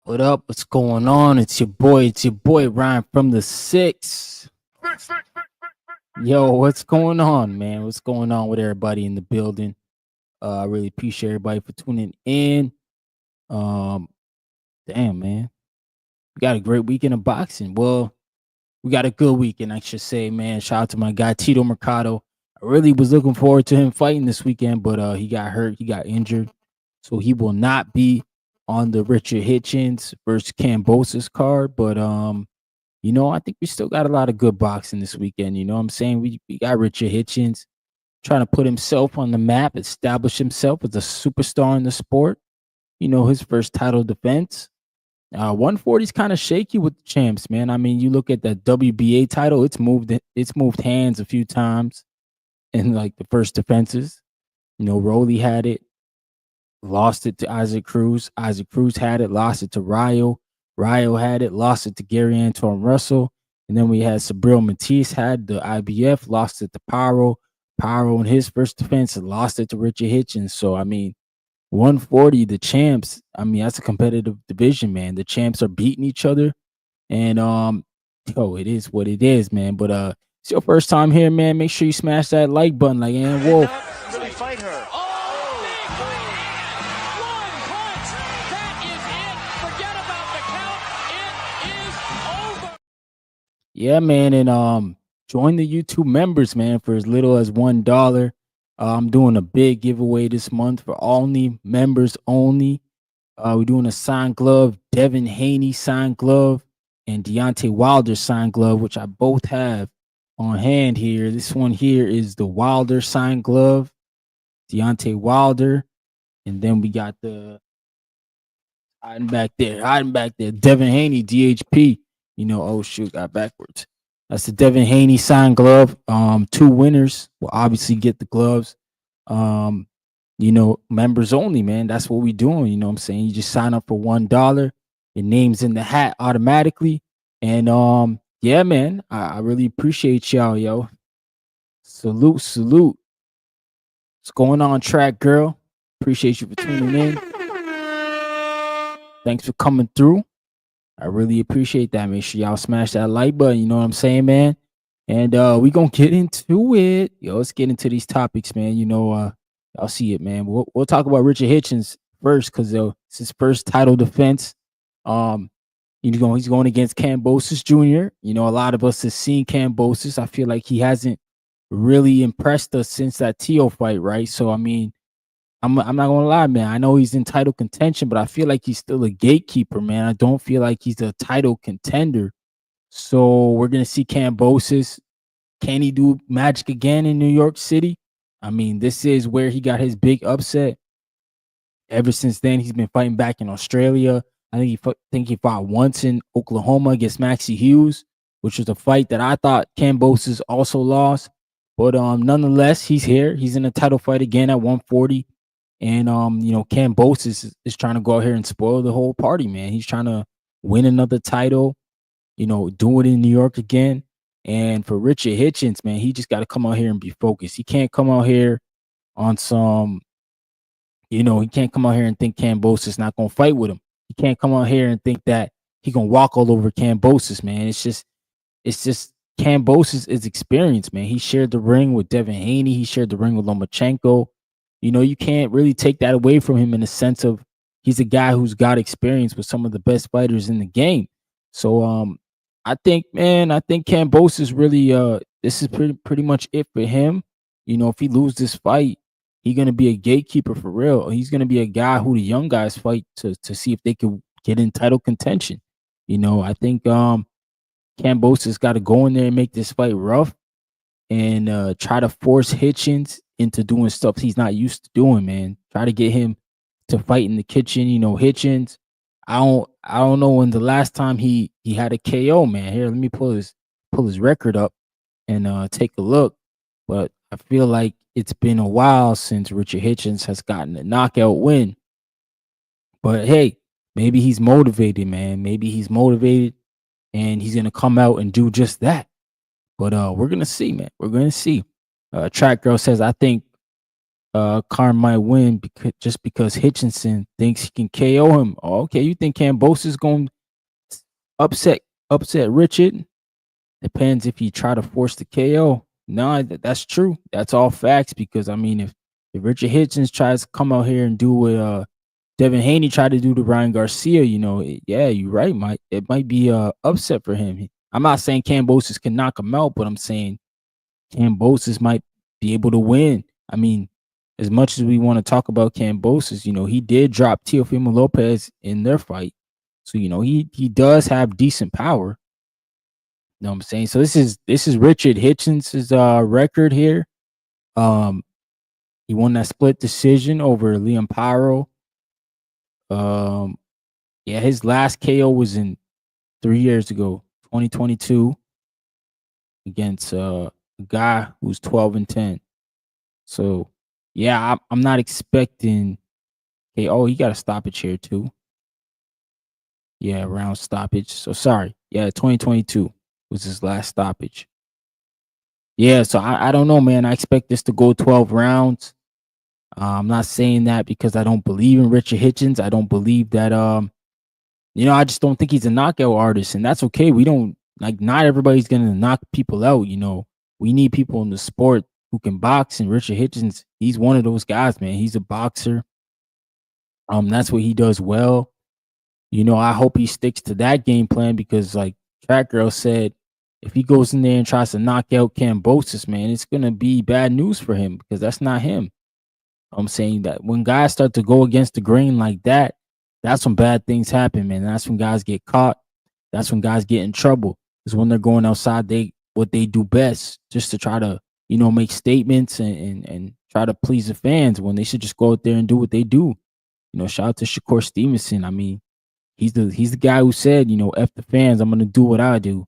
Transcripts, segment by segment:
What up? What's going on? It's your boy Ryan from the Six. Yo, what's going on, man? What's going on with everybody in the building? I really appreciate everybody for tuning in. Um, damn, man, we got a great weekend of boxing. Well, we got a good weekend, I should say, man. Shout out to my guy Tito Mercado. I really was looking forward to him fighting this weekend, but he got hurt, he got injured, so he will not be on the Richard Hitchens versus Cambosis card. But I think we still got a lot of good boxing this weekend. You know what I'm saying? We got Richard Hitchens trying to put himself on the map, establish himself as a superstar in the sport. His first title defense. 140 is kind of shaky with the champs, man. I mean, you look at that WBA title; it's moved hands a few times in like the first defenses. Rowley had it, lost it to Isaac Cruz. Isaac Cruz had it, lost it to Ryo. Ryo had it, lost it to Gary Antoine Russell. And then we had Sabril Matisse had the IBF, lost it to Pyro. Pyro in his first defense lost it to Richard Hitchens. So, I mean, 140, the champs, I mean, that's a competitive division, man. The champs are beating each other. And, it is what it is, man. But, it's your first time here, man. Make sure you smash that like button like Ann Wolf. Really fight her. Yeah, man, and join the YouTube members, man, for as little as $1. I'm doing a big giveaway this month for only members only. We're doing a signed glove, Devin Haney signed glove, and Deontay Wilder signed glove, which I both have on hand here. This one here is the Wilder signed glove, Deontay Wilder, and then we got the hiding back there, Devin Haney, DHP. Oh shoot, got backwards. That's the Devin Haney signed glove. Two winners will obviously get the gloves. Members only, man. That's what we doing. You know what I'm saying? You just sign up for $1. Your name's in the hat automatically. And yeah, man, I really appreciate y'all, yo. Salute. What's going on, track girl? Appreciate you for tuning in. Thanks for coming through. I really appreciate that. Make sure y'all smash that like button. You know what I'm saying, man? And we gonna get into it. Yo, let's get into these topics, man. Y'all see it, man. We'll talk about Richard Hitchens first because it's his first title defense. He's going against Cambosis Jr. A lot of us have seen Cambosis. I feel like he hasn't really impressed us since that Tio fight, right? So I mean, I'm not gonna lie, man. I know he's in title contention, but I feel like he's still a gatekeeper, man. I don't feel like he's a title contender. So we're gonna see Cambosis. Can he do magic again in New York City? I mean, this is where he got his big upset. Ever since then, he's been fighting back in Australia. I think he fought once in Oklahoma against Maxie Hughes, which was a fight that I thought Cambosis also lost. But nonetheless, he's here. He's in a title fight again at 140. And Cambosis is trying to go out here and spoil the whole party, man. He's trying to win another title, do it in New York again. And for Richard Hitchens, man, he just got to come out here and be focused. He can't come out here on some, he can't come out here and think Cambosis not gonna fight with him. He can't come out here and think that he gonna walk all over Cambosis, man. It's just Cambosis is experienced, man. He shared the ring with Devin Haney. He shared the ring with Lomachenko. You can't really take that away from him in the sense of he's a guy who's got experience with some of the best fighters in the game. So I think Cambosis really this is pretty much it for him. If he loses this fight, he's gonna be a gatekeeper for real. He's gonna be a guy who the young guys fight to see if they can get in title contention. I think Cambosis got to go in there and make this fight rough and try to force Hitchens into doing stuff he's not used to doing, man. Try to get him to fight in the kitchen. Hitchens, I don't know when the last time he had a KO, man. Here, let me pull his record up and take a look. But I feel like it's been a while since Richard Hitchens has gotten a knockout win. But hey, maybe he's motivated, man. Maybe he's motivated and he's gonna come out and do just that. But we're gonna see, man. We're gonna see. Track girl says, I think Karn might win because Hitchinson thinks he can KO him. Oh, okay, you think Cambosa's gonna upset upset Richard? Depends if he try to force the KO. No, that's true. That's all facts because I mean, if Richard Hitchens tries to come out here and do what Devin Haney tried to do to Ryan Garcia, yeah, you're right. It might be upset for him. I'm not saying Cambosis can knock him out, but I'm saying Cambosis might be able to win. I mean, as much as we want to talk about Cambosis, he did drop Teofimo Lopez in their fight. So, he does have decent power. You know what I'm saying? So this is Richard Hitchens' record here. Um, he won that split decision over Liam Pyro. Um, yeah, his last KO was in 3 years ago, 2022, against a guy who's 12-10. So yeah, I'm not expecting. Hey, oh, he got a stoppage here too. Yeah, round stoppage. So sorry. Yeah, 2022 was his last stoppage. Yeah, so I don't know, man. I expect this to go 12 rounds. I'm not saying that because I don't believe in Richard Hitchens. I don't believe that I just don't think he's a knockout artist, and that's okay. We don't like not everybody's gonna knock people out. We need people in the sport who can box, and Richard Hitchens, he's one of those guys, man. He's a boxer. That's what he does well. I hope he sticks to that game plan because, like Track Girl said, if he goes in there and tries to knock out Cambosis, man, it's gonna be bad news for him because that's not him. I'm saying that when guys start to go against the grain like that, that's when bad things happen, man. That's when guys get caught. That's when guys get in trouble. Is when they're going outside what they do best, just to try to make statements and try to please the fans when they should just go out there and do what they do. Shout out to Shakur Stevenson. I mean, he's the guy who said, F the fans, I'm gonna do what I do.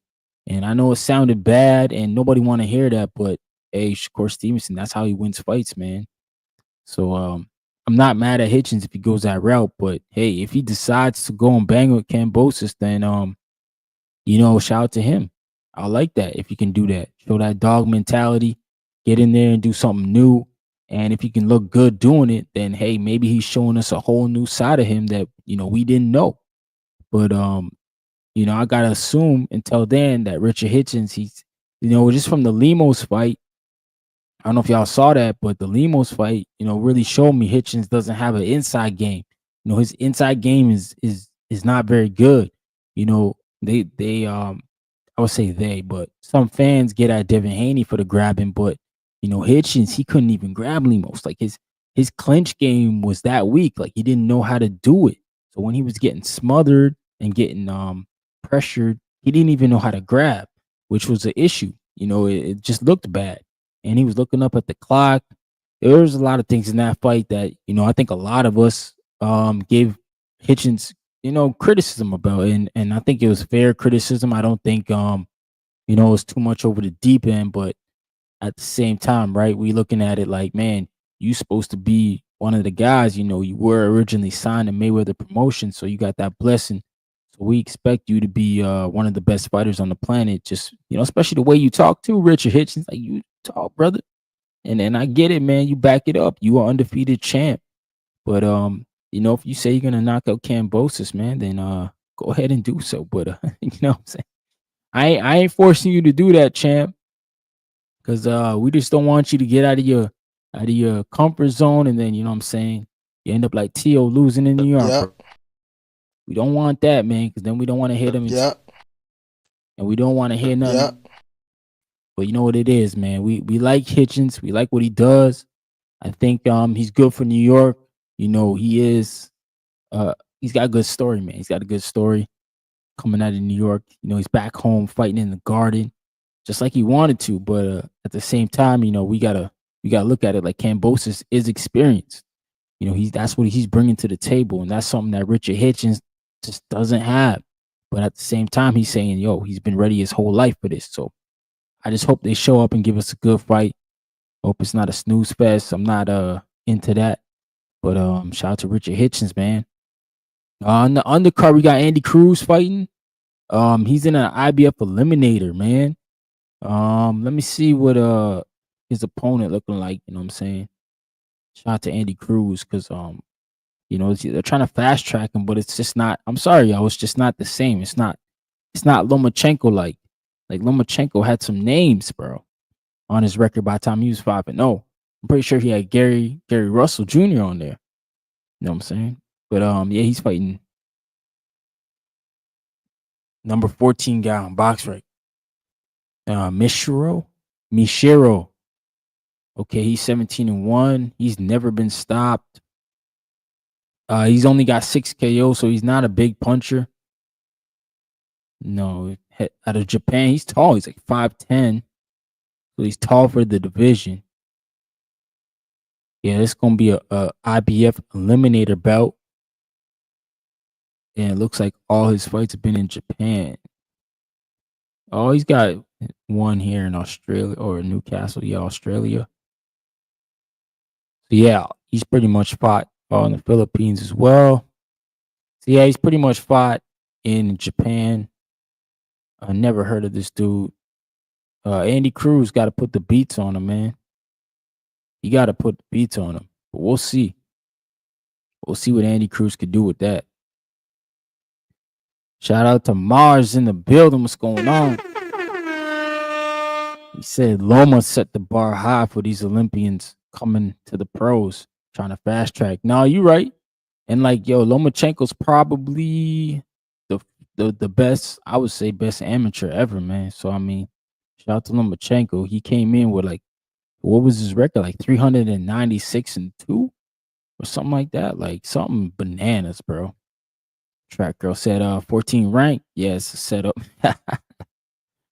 And I know it sounded bad and nobody wanna hear that, but hey, Shakur Stevenson, that's how he wins fights, man. So I'm not mad at Hitchens if he goes that route, but hey, if he decides to go and bang with Cambosis, then shout out to him. I like that if you can do that. Show that dog mentality, get in there and do something new. And if he can look good doing it, then hey, maybe he's showing us a whole new side of him that we didn't know. But I gotta assume until then that Richard Hitchens, he's just from the Limos fight. I don't know if y'all saw that, but the Limos fight, really showed me Hitchens doesn't have an inside game. His inside game is not very good. They I would say but some fans get at Devin Haney for the grabbing, but Hitchens, he couldn't even grab Limos. Like his clinch game was that weak. Like he didn't know how to do it. So when he was getting smothered and getting pressured, he didn't even know how to grab, which was an issue. It just looked bad. And he was looking up at the clock. There was a lot of things in that fight that, I think a lot of us gave Hitchens, criticism about. And I think it was fair criticism. I don't think it was too much over the deep end, but at the same time, right, we looking at it like, man, you supposed to be one of the guys, you were originally signed to Mayweather promotion, so you got that blessing. So we expect you to be one of the best fighters on the planet. Just, especially the way you talk to Richard Hitchens, like you talk, brother. And I get it, man. You back it up. You are undefeated champ. But if you say you're gonna knock out Cambosis, man, then go ahead and do so. But you know what I'm saying? I ain't forcing you to do that, champ. Cause we just don't want you to get out of your comfort zone, and then you know what I'm saying, you end up like Tio losing in New York, Yeah, bro. We don't want that, man, because then we don't want to hit him, yeah, and we don't want to hear yeah, nothing. But you know what it is, man. We like Hitchens. We like what he does. I think he's good for New York. He is he's got a good story, man. He's got a good story coming out of New York. He's back home fighting in the Garden, just like he wanted to. But at the same time, we gotta look at it like Cambosis is experienced. That's what he's bringing to the table, and that's something that Richard Hitchens just doesn't have. But at the same time, he's saying, "Yo, he's been ready his whole life for this." So I just hope they show up and give us a good fight. Hope it's not a snooze fest. I'm not into that. But shout out to Richard Hitchens, man. On the undercard, we got Andy Cruz fighting. He's in an IBF eliminator, man. Let me see what his opponent looking like. You know what I'm saying? Shout out to Andy Cruz because they're trying to fast track him, but it's just not. I'm sorry, y'all. It's just not the same. It's not. It's not Lomachenko like Lomachenko had some names, bro, on his record by the time he was 5-0. I'm pretty sure he had Gary Russell Jr. on there. You know what I'm saying? But yeah, he's fighting number 14 guy on box right. Mishiro. Okay, he's 17-1. He's never been stopped. He's only got 6 KO, so he's not a big puncher. No, out of Japan, he's tall. He's like 5'10". So he's tall for the division. Yeah, it's gonna be a IBF eliminator belt. And it looks like all his fights have been in Japan. Oh, he's got one here in Australia or Newcastle, yeah, Australia. So yeah, he's pretty much fought in the Philippines as well. So yeah, he's pretty much fought in Japan. I never heard of this dude. Andy Cruz got to put the beats on him, man. You got to put the beats on him. But we'll see. We'll see what Andy Cruz could do with that. Shout out to Mars in the building. What's going on? He said Loma set the bar high for these Olympians coming to the pros, trying to fast track. No, you're right. And like, yo, Lomachenko's probably the best, I would say, best amateur ever, man. So I mean, shout out to Lomachenko. He came in with like, what was his record? Like 396-2 or something like that. Like something bananas, bro. Track girl said 14 rank. Yeah, it's a setup.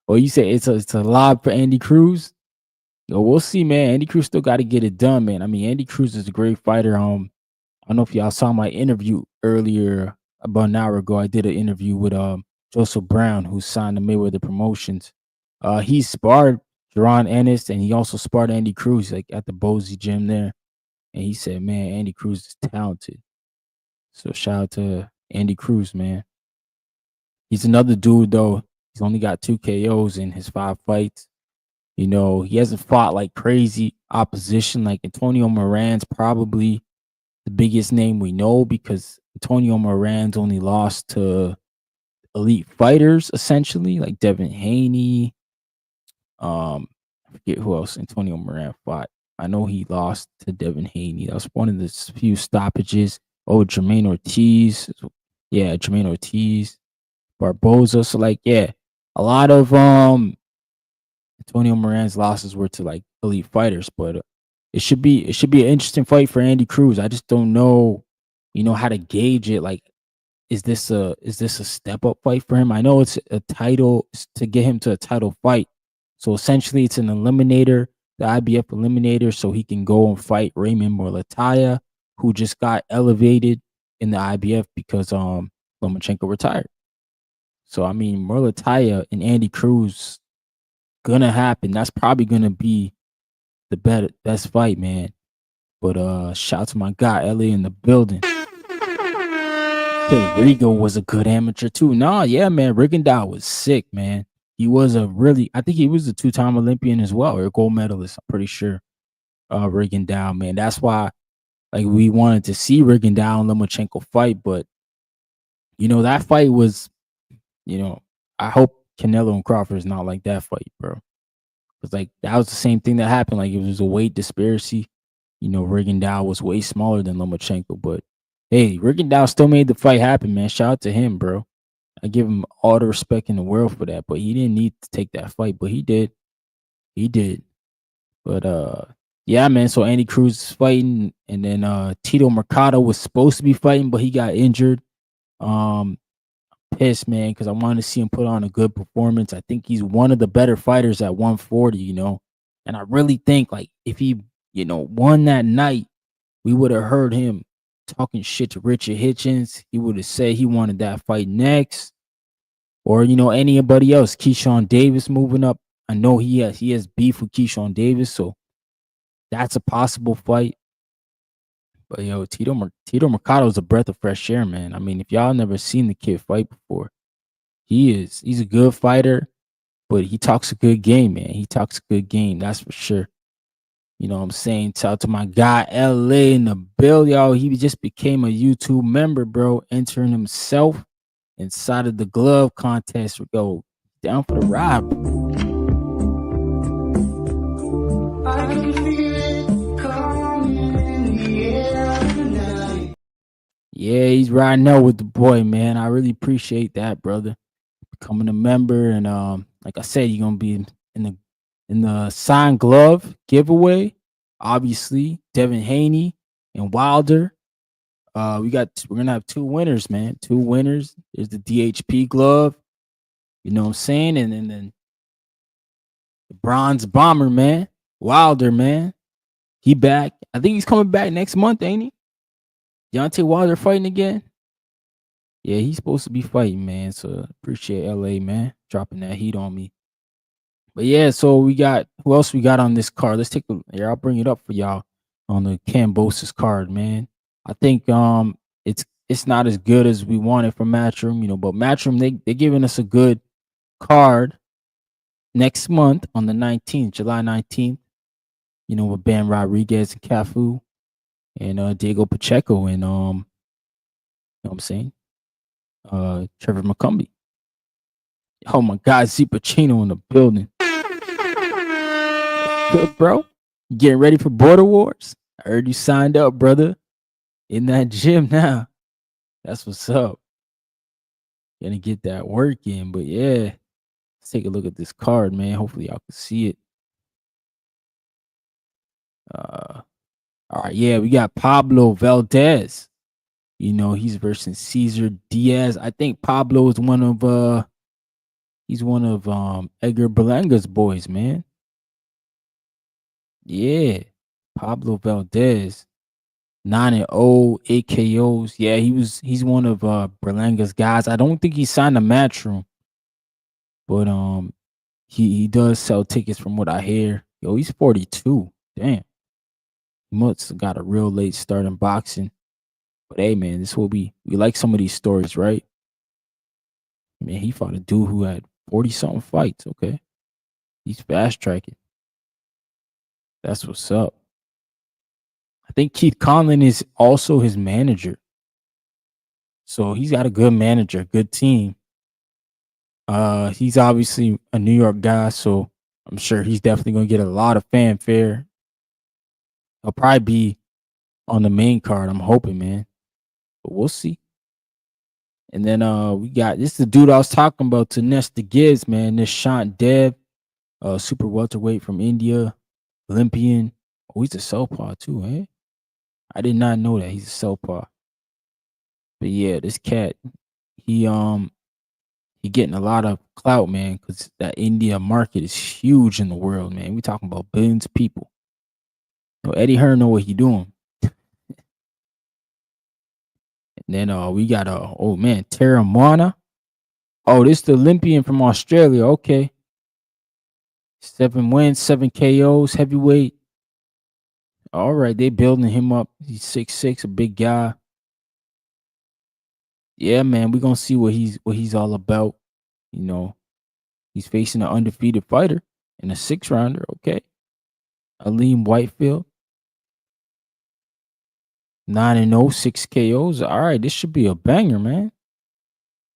Well, you say it's a lob for Andy Cruz. Yo, we'll see, man. Andy Cruz still got to get it done, man. I mean, Andy Cruz is a great fighter. I don't know if y'all saw my interview earlier about an hour ago. I did an interview with Joseph Brown, who signed to Mayweather Promotions. He sparred Jaron Ennis, and he also sparred Andy Cruz, like at the Bozy gym there. And he said, man, Andy Cruz is talented. So shout out to Andy Cruz, man. He's another dude, though. He's only got 2 KOs in his 5 fights. You know, he hasn't fought like crazy opposition. Like Antonio Moran's probably the biggest name we know because Antonio Moran's only lost to elite fighters, essentially, like Devin Haney. I forget who else Antonio Moran fought. I know he lost to Devin Haney. That was one of the few stoppages. Oh, Jermaine Ortiz. Yeah, Jermaine Ortiz. Barboza. So like, yeah, a lot of Antonio Moran's losses were to like elite fighters, but it should be an interesting fight for Andy Cruz. I just don't know, how to gauge it. Like, is this a step up fight for him? I know it's a title to get him to a title fight. So essentially, it's an eliminator, the IBF eliminator, so he can go and fight Raymond Morlataya, who just got elevated in the IBF because Lomachenko retired. So I mean, Morlataya and Andy Cruz gonna happen. That's probably gonna be the best fight, man. But shout out to my guy Ellie in the building. Rigo was a good amateur too. Nah, yeah, man. Rigondeaux was sick, man. He was I think he was a 2-time Olympian as well, or a gold medalist. I'm pretty sure. Rigondeaux, man. That's why, like, we wanted to see Rigondeaux and Lomachenko fight, but that fight was, I hope Canelo and Crawford is not like that fight, bro. Because like that was the same thing that happened. Like it was a weight disparity. Rigondeaux was way smaller than Lomachenko, but hey, Rigondeaux still made the fight happen, man. Shout out to him, bro. I give him all the respect in the world for that. But he didn't need to take that fight, but he did. He did. But yeah, man. So Andy Cruz is fighting, and then Tito Mercado was supposed to be fighting, but he got injured. Pissed, man, because I wanted to see him put on a good performance. I think he's one of the better fighters at 140, and I really think like if he, won that night, we would have heard him talking shit to Richard Hitchens. He would have said he wanted that fight next, or anybody else. Keyshawn Davis moving up. I know he has beef with Keyshawn Davis, so that's a possible fight. But yo, Tito Mercado is a breath of fresh air, man. I mean, if y'all never seen the kid fight before, he's a good fighter, but he talks a good game, man. He talks a good game, that's for sure. You know what I'm saying? Shout out to my guy LA in the bill, y'all. He just became a YouTube member, bro, entering himself inside of the glove contest. Go down for the ride. I can feel it coming in the air tonight. Yeah, he's riding out with the boy, man. I really appreciate that, brother. Becoming a member, and like I said, you're gonna be in the signed glove giveaway. Obviously, Devin Haney and Wilder. We're gonna have two winners, man. Two winners. There's the DHP glove. You know what I'm saying? And then the bronze bomber, man. Wilder, man. He back. I think he's coming back next month, ain't he? Deontay Wilder fighting again. Yeah, he's supposed to be fighting, man. So appreciate LA, man, dropping that heat on me. But yeah, so we got who else we got on this card? Let's take a here. I'll bring it up for y'all on the Cambosis card, man. I think it's not as good as we wanted from Matchroom, you know, but Matchroom they're giving us a good card next month on the 19th, July 19th, you know, with Ben Rodriguez and Cafu and Diego Pacheco and you know what I'm saying? Trevor McCumbie. Oh my God, Z Pacino in the building. Good, bro. You getting ready for Border Wars? I heard you signed up, brother. In that gym now. That's what's up. Gonna get that work in. But yeah, let's take a look at this card, man. Hopefully y'all can see it. All right, yeah, we got Pablo Valdez. You know, he's versus Cesar Diaz. I think Pablo is one of Edgar Berlanga's boys, man. Yeah. Pablo Valdez. 9-0, 8 KOs. Yeah, he's one of Berlanga's guys. I don't think he signed a Matchroom. But he does sell tickets from what I hear. Yo, he's 42. Damn. He must have got a real late start in boxing. But hey, man, this will be we like some of these stories, right? Man, he fought a dude who had 40-something fights. Okay. He's fast tracking. That's what's up. I think Keith Conlon is also his manager. So he's got a good manager, good team. He's obviously a New York guy, so I'm sure he's definitely gonna get a lot of fanfare. He'll probably be on the main card, I'm hoping, man. But we'll see. And then we got this is the dude I was talking about, Tanesta Gibbs, man. This Shant Dev, super welterweight from India, Olympian. Oh, he's a southpaw too, eh? I did not know that he's a southpaw. But yeah, this cat, he getting a lot of clout, man, because that India market is huge in the world, man. We talking about billions of people. So Eddie Hearn know what he doing. And then we got oh man, Tara Moana. Oh, this the Olympian from Australia. Okay. 7 wins, 7 KOs, heavyweight. All right, they building him up. He's 6'6", a big guy. Yeah, man, we're gonna see what he's all about. You know, he's facing an undefeated fighter in a 6-rounder. Okay. Aleem Whitefield. 9-0, 6 KOs. All right, this should be a banger, man.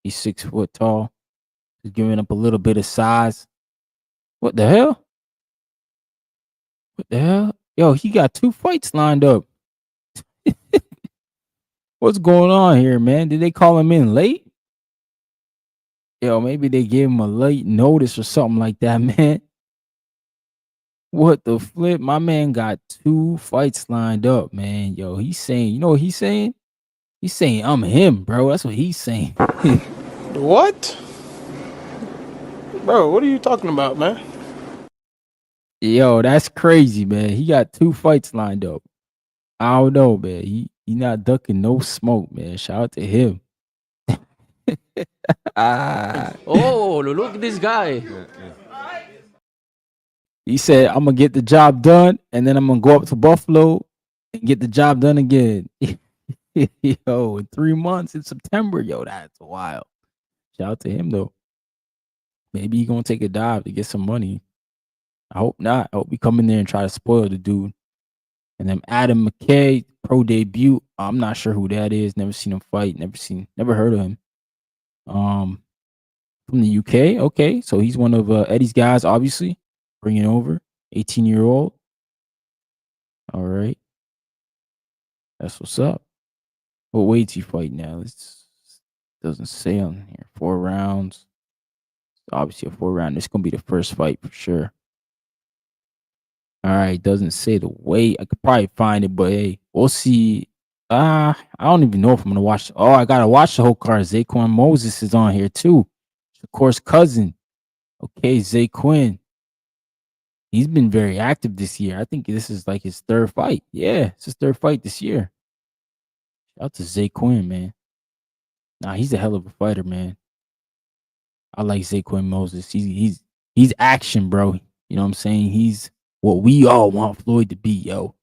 He's 6 foot tall. He's giving up a little bit of size. What the hell? What the hell? Yo, he got 2 fights lined up. What's going on here, man? Did they call him in late? Yo, maybe they gave him a late notice or something like that, man. What the flip? My man got 2 fights lined up, man. Yo, he's saying, you know what he's saying? He's saying, I'm him, bro. That's what he's saying. What? Bro, what are you talking about, man? Yo, that's crazy, man. He got 2 fights lined up. I don't know, man. He not ducking no smoke, man. Shout out to him. Oh, look at this guy. He said, I'm gonna get the job done, and then I'm gonna go up to Buffalo and get the job done again. Yo, in 3 months in September, yo, that's wild. Shout out to him though. Maybe he gonna take a dive to get some money. I hope not. I hope we come in there and try to spoil the dude. And then Adam McKay, pro debut. I'm not sure who that is. Never seen him fight. Never heard of him. From the UK. Okay, so he's one of Eddie's guys, obviously. Bringing over 18-year-old. All right, that's what's up. What weights he fight now? It doesn't say on here. 4 rounds. Obviously a 4 round. This gonna be the first fight for sure. All right, doesn't say the weight. I could probably find it, but hey, we'll see. I don't even know if I'm gonna watch. Oh, I gotta watch the whole card. Zaquan Moses is on here too. Shakur's cousin. Okay, Zaquan. He's been very active this year. I think this is like his third fight. Yeah, it's his third fight this year. Shout out to Zaquan, man. Nah, he's a hell of a fighter, man. I like Zaquan Moses. He's action, bro. You know what I'm saying? He's what we all want Floyd to be, yo.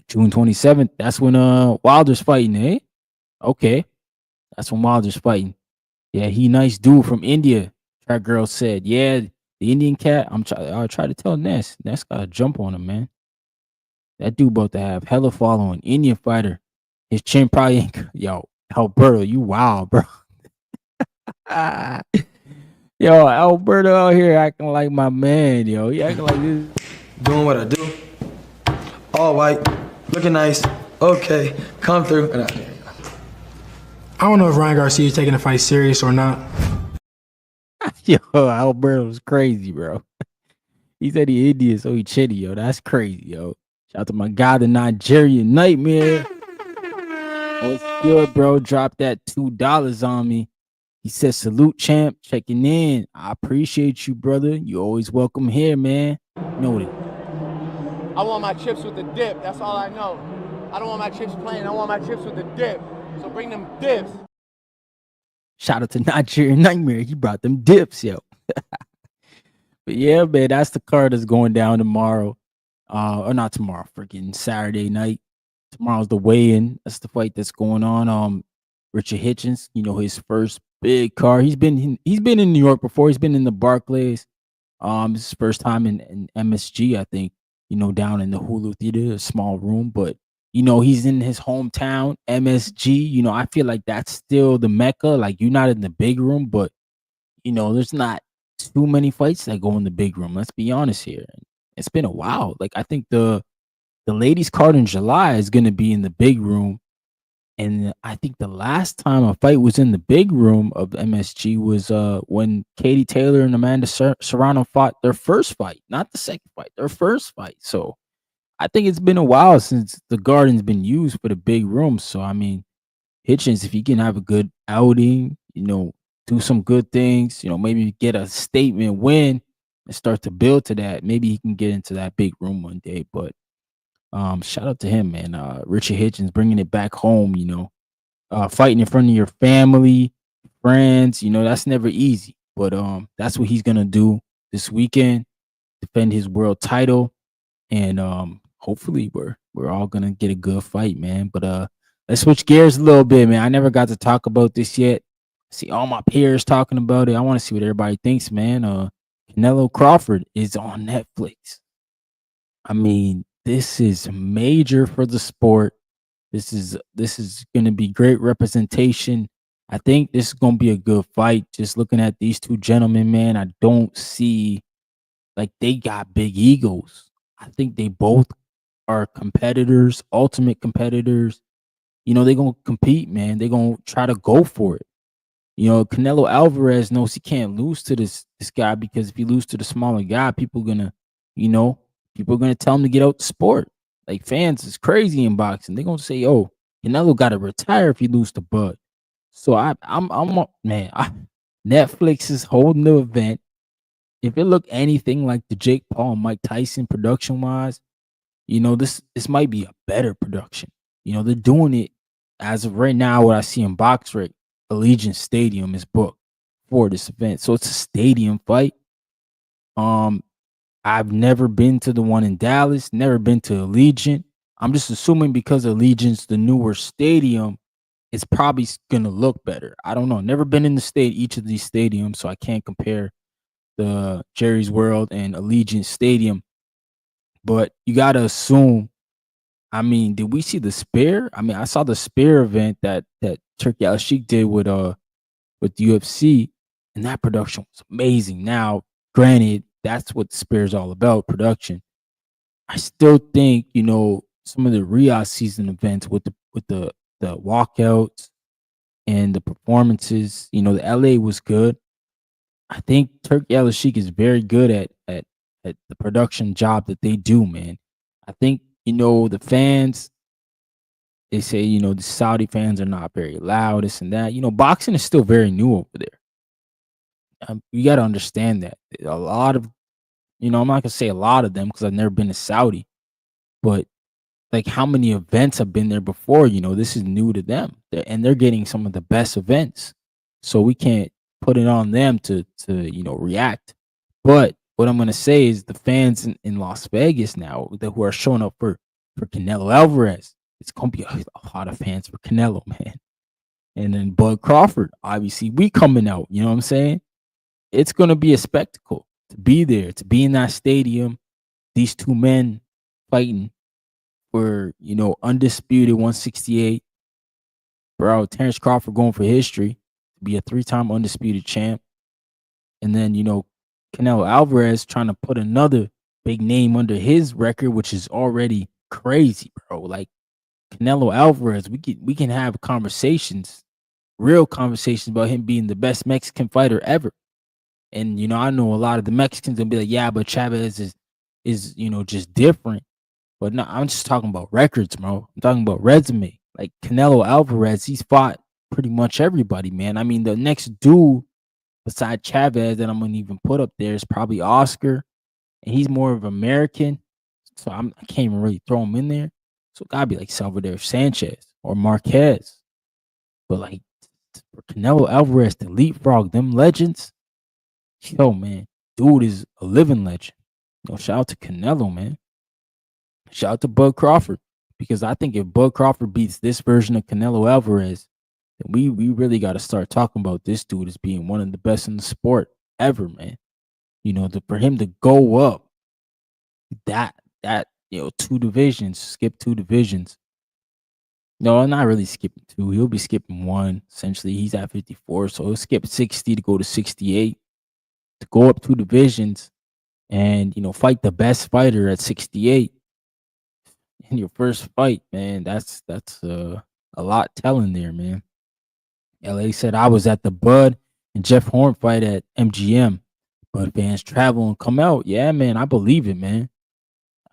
June 27th, that's when Wilder's fighting, eh? Okay. That's when Wilder's fighting. Yeah, he nice dude from India. That girl said, yeah, the Indian cat. I try to tell Ness. Ness gotta jump on him, man. That dude about to have hella following. Indian fighter. His chin probably ain't. Yo, Alberto, you wild, bro. Yo, Alberto out here acting like my man, yo. He acting like this. Doing what I do. All white, looking nice. Okay, come through. I don't know if Ryan Garcia is taking the fight serious or not. Yo, Alberto's crazy, bro. He said he Indian, so he chitty, yo. That's crazy, yo. Shout out to my guy, the Nigerian Nightmare. What's good, bro? Drop that $2 on me. He said, salute, champ. Checking in. I appreciate you, brother. You always welcome here, man. Noted. I want my chips with the dip. That's all I know. I don't want my chips plain. I want my chips with the dip. So bring them dips. Shout out to Nigerian Nightmare. He brought them dips, yo. But yeah, man, that's the card that's going down tomorrow. Or not tomorrow, freaking Saturday night. Tomorrow's the weigh-in. That's the fight that's going on. Richard Hitchens, you know, his first big card. He's been in New York before. He's been in the Barclays. This is his first time in MSG, I think, you know, down in the Hulu Theater, a small room. But, you know, he's in his hometown, MSG. You know, I feel like that's still the Mecca. Like, you're not in the big room, but, you know, there's not too many fights that go in the big room. Let's be honest here. It's been a while. Like, I think the ladies' card in July is going to be in the big room. And I think the last time a fight was in the big room of MSG was when Katie Taylor and Amanda Serrano fought their first fight, not the second fight, their first fight. So I think it's been a while since the Garden's been used for the big room. So, I mean, Hitchens, if he can have a good outing, you know, do some good things, you know, maybe get a statement win and start to build to that. Maybe he can get into that big room one day. But shout out to him, man. Richard Hitchens bringing it back home, you know, fighting in front of your family, friends, you know, that's never easy. But that's what he's gonna do this weekend, defend his world title, and hopefully we're all gonna get a good fight, man. But let's switch gears a little bit, man. I never got to talk about this yet. See all my peers talking about it. I want to see what everybody thinks, man. Canelo Crawford is on Netflix. I mean, this is major for the sport. This is going to be great representation. I think this is going to be a good fight. Just looking at these two gentlemen, man, I don't see like they got big egos. I think they both are competitors, ultimate competitors. You know, they're going to compete, man. They're going to try to go for it. You know, Canelo Alvarez knows he can't lose to this guy because if he loses to the smaller guy, people are gonna tell him to get out the sport. Like fans is crazy in boxing. They're gonna say, "Oh, Canelo got to retire if he lose to Bud." So Netflix is holding the event. If it looked anything like the Jake Paul and Mike Tyson production wise, you know this might be a better production. You know they're doing it as of right now. What I see in BoxRec, Allegiant Stadium is booked for this event, so it's a stadium fight. I've never been to the one in Dallas, never been to Allegiant. I'm just assuming because Allegiant's the newer stadium, it's probably gonna look better. I don't know. Never been in each of these stadiums, so I can't compare the Jerry's World and Allegiant Stadium. But you gotta assume I mean, did we see the spear? I mean, I saw the spear event that Turki Alalshikh did with UFC, and that production was amazing. Now, granted, that's what the spear is all about, production. I still think, some of the Riyadh season events with the walkouts and the performances, the LA was good. I think Turki Alalshikh is very good at the production job that they do, man. I think, the fans, they say, the Saudi fans are not very loud, this and that. Boxing is still very new over there. You got to understand that. A lot of, I'm not going to say a lot of them because I've never been to Saudi, but like how many events have been there before? This is new to them, and they're getting some of the best events. So we can't put it on them to react. But what I'm gonna say is the fans in Las Vegas now who are showing up for Canelo Alvarez, it's gonna be a lot of fans for Canelo, man. And then Bud Crawford, obviously, we coming out. You know what I'm saying? It's gonna be a spectacle to be there, to be in that stadium. These two men fighting for undisputed 168. Bro, Terrence Crawford going for history to be a 3-time undisputed champ. And then, Canelo Alvarez trying to put another big name under his record, which is already crazy, bro. Like Canelo Alvarez, we can have conversations, real conversations about him being the best Mexican fighter ever. And I know a lot of the Mexicans will be like, yeah, but Chavez is just different. But no, I'm just talking about records, bro. I'm talking about resume. Like Canelo Alvarez, he's fought pretty much everybody, man. I mean, the next dude beside Chavez that I'm gonna even put up there is probably Oscar, and he's more of American, so I can't even really throw him in there. So it gotta be like Salvador Sanchez or Marquez. But like for Canelo Alvarez to leapfrog them legends, yo, man, dude is a living legend. Shout out to Canelo, man. Shout out to Bud Crawford, because I think if Bud Crawford beats this version of Canelo Alvarez, then we really got to start talking about this dude as being one of the best in the sport ever, man. For him to go up that 2 divisions, skip 2 divisions. No, I'm not really skipping 2. He'll be skipping 1. Essentially, he's at 54, so he'll skip 60 to go to 68 to go up 2 divisions and fight the best fighter at 68. In your first fight, man, that's a lot telling there, man. LA said I was at the Bud and Jeff Horn fight at MGM. Bud fans travel and come out. Yeah, man, I believe it, man.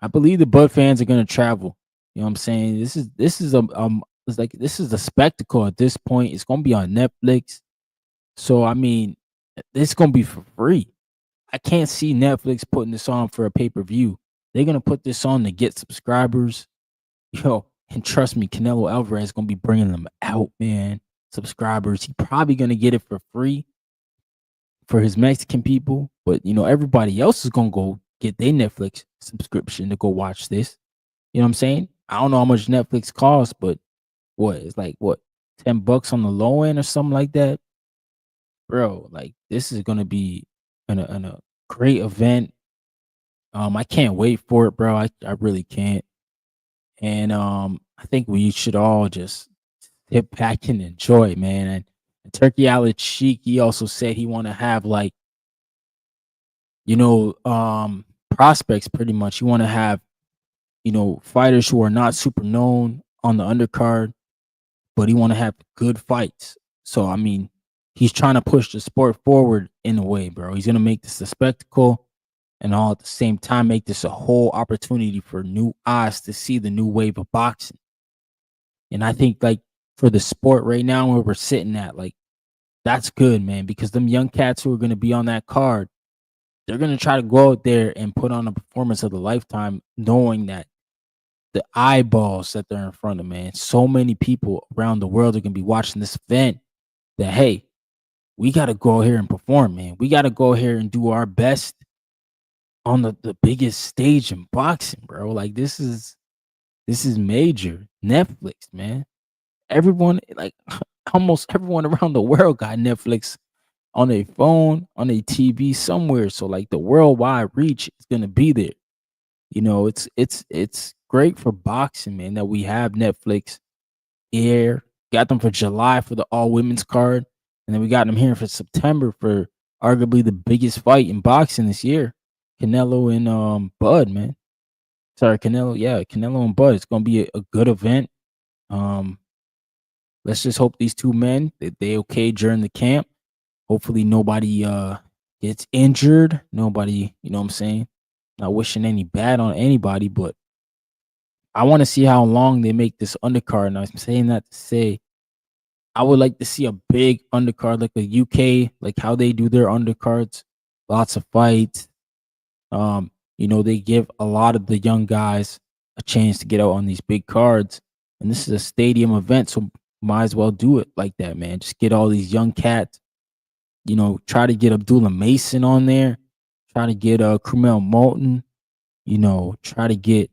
I believe the Bud fans are gonna travel. You know what I'm saying? This is it's like this is a spectacle at this point. It's gonna be on Netflix. So I mean, this is gonna be for free. I can't see Netflix putting this on for a pay-per-view. They're gonna put this on to get subscribers. And trust me, Canelo Alvarez is gonna be bringing them out, man. Subscribers. He probably gonna get it for free for his Mexican people, but everybody else is gonna go get their Netflix subscription to go watch this. You know what I'm saying? I don't know how much Netflix costs, but it's like $10 on the low end or something like that, bro. Like this is gonna be a great event. I can't wait for it, bro. I really can't. And I think we should all just sit back and enjoy, man. And Turki Alalshikh, he also said he want to have like, prospects pretty much. He want to have, fighters who are not super known on the undercard, but he want to have good fights. So I mean, he's trying to push the sport forward in a way, bro. He's gonna make this a spectacle, and all at the same time make this a whole opportunity for new eyes to see the new wave of boxing. And I think like for the sport right now where we're sitting at, like that's good, man, because them young cats who are going to be on that card, they're going to try to go out there and put on a performance of the lifetime, knowing that the eyeballs that they're in front of, man, so many people around the world are going to be watching this event that, hey, we got to go here and perform, man. We got to go here and do our best on the biggest stage in boxing, bro. Like this is major. Netflix, man. Everyone, like almost everyone around the world got Netflix on their phone, on their TV somewhere. So like the worldwide reach is gonna be there. It's great for boxing, man, that we have Netflix here. Got them for July for the all women's card, and then we got them here for September for arguably the biggest fight in boxing this year, Canelo and Bud, man. Sorry, Canelo. Yeah, Canelo and Bud. It's gonna be a good event. Um, let's just hope these two men they okay during the camp. Hopefully nobody gets injured. Nobody, you know what I'm saying? Not wishing any bad on anybody, but I want to see how long they make this undercard. And I'm saying that to say I would like to see a big undercard like the UK, like how they do their undercards. Lots of fights. They give a lot of the young guys a chance to get out on these big cards. And this is a stadium event, so might as well do it like that, man. Just get all these young cats. Try to get Abdullah Mason on there. Try to get Crumel Moulton. Try to get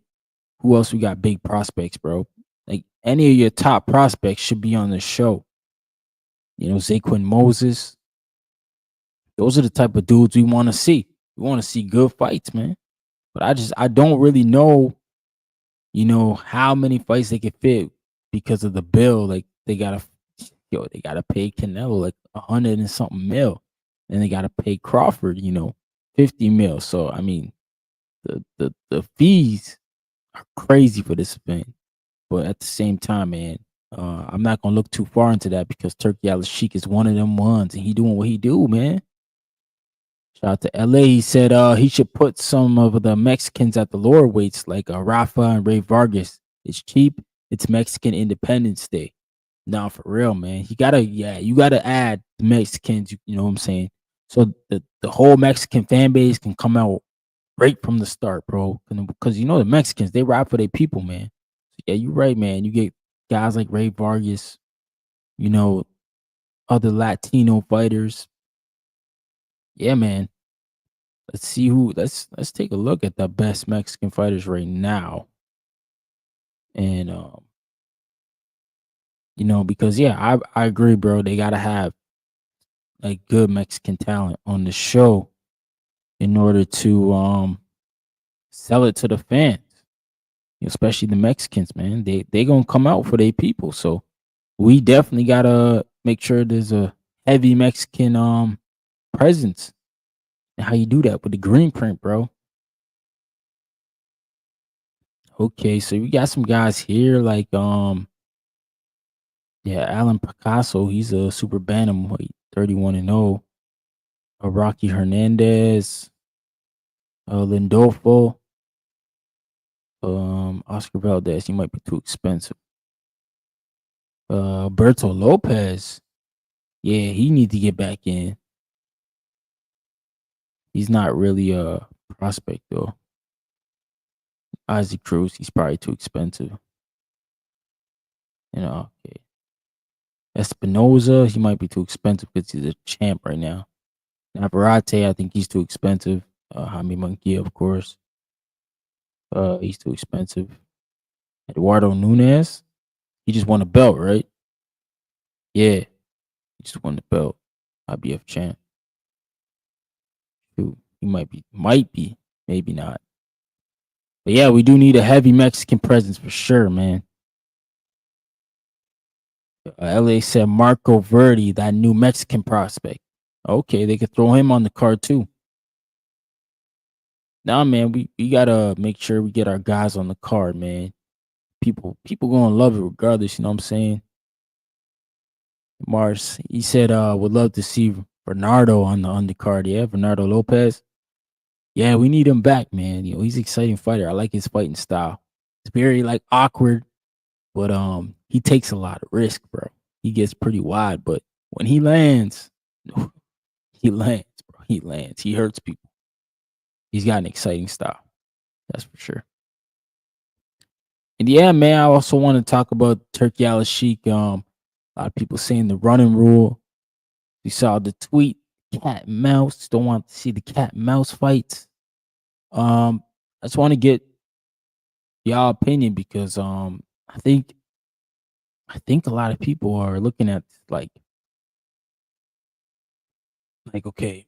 who else we got big prospects, bro. Like any of your top prospects should be on the show. Zaquin Moses. Those are the type of dudes we want to see. We want to see good fights, man. But I don't really know, how many fights they can fit because of the bill. Like they gotta pay Canelo like 100 and something mil. And they gotta pay Crawford, 50 mil. So I mean the fees are crazy for this event. But at the same time, man, I'm not gonna look too far into that because Turki Alalshikh is one of them ones and he doing what he do, man. Shout out to LA. He said he should put some of the Mexicans at the lower weights like Rafa and Ray Vargas. It's cheap. It's Mexican Independence Day. Nah, for real, man. You gotta add the Mexicans, you know what I'm saying? So the whole Mexican fan base can come out right from the start, bro. Because the Mexicans, they ride for their people, man. So, yeah, you're right, man. You get guys like Ray Vargas, other Latino fighters. Yeah, man. Let's see let's take a look at the best Mexican fighters right now. And because yeah, I agree, bro. They gotta have like good Mexican talent on the show in order to sell it to the fans, especially the Mexicans, man. They gonna come out for their people. So we definitely gotta make sure there's a heavy Mexican presence. And how you do that with the green print, bro? Okay, so we got some guys here like Alan Picasso, he's a super bantamweight, 31-0. Rocky Hernandez, Lindolfo, Oscar Valdez, he might be too expensive. Berto Lopez, yeah, he need to get back in. He's not really a prospect though. Isaac Cruz, he's probably too expensive. Okay. Espinoza, he might be too expensive because he's a champ right now. Navarrete, I think he's too expensive. Jaime Munguia, of course. He's too expensive. Eduardo Nunez, he just won a belt, right? Yeah, he just won the belt. IBF champ. Shoot, he might be, maybe not. But yeah, we do need a heavy Mexican presence for sure, man. LA said Marco Verdi, that new Mexican prospect. Okay, they could throw him on the card too. Nah, man, we gotta make sure we get our guys on the card, man. People gonna love it regardless, you know what I'm saying? Mars, he said would love to see Bernardo on the undercard. Yeah, Bernardo Lopez. Yeah, we need him back, man. He's an exciting fighter. I like his fighting style. It's very like awkward, but he takes a lot of risk, bro. He gets pretty wide, but when he lands, he lands, bro. He lands. He hurts people. He's got an exciting style. That's for sure. And yeah, man, I also want to talk about Turki Alalshikh. A lot of people saying the running rule. We saw the tweet, cat and mouse. Don't want to see the cat and mouse fights. I just want to get y'all opinion because I think a lot of people are looking at like okay,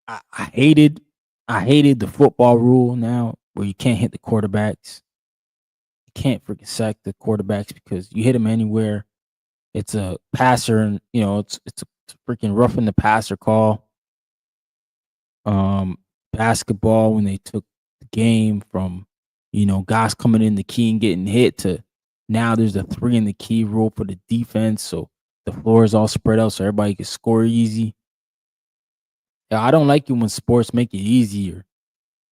I hated the football rule now where you can't hit the quarterbacks. can't freaking sack the quarterbacks because you hit them anywhere. It's a passer, and it's a freaking roughing the passer call. Basketball, when they took the game from guys coming in the key and getting hit to now there's a 3 in the key rule for the defense, so the floor is all spread out so everybody can score easy. Yeah, I don't like it when sports make it easier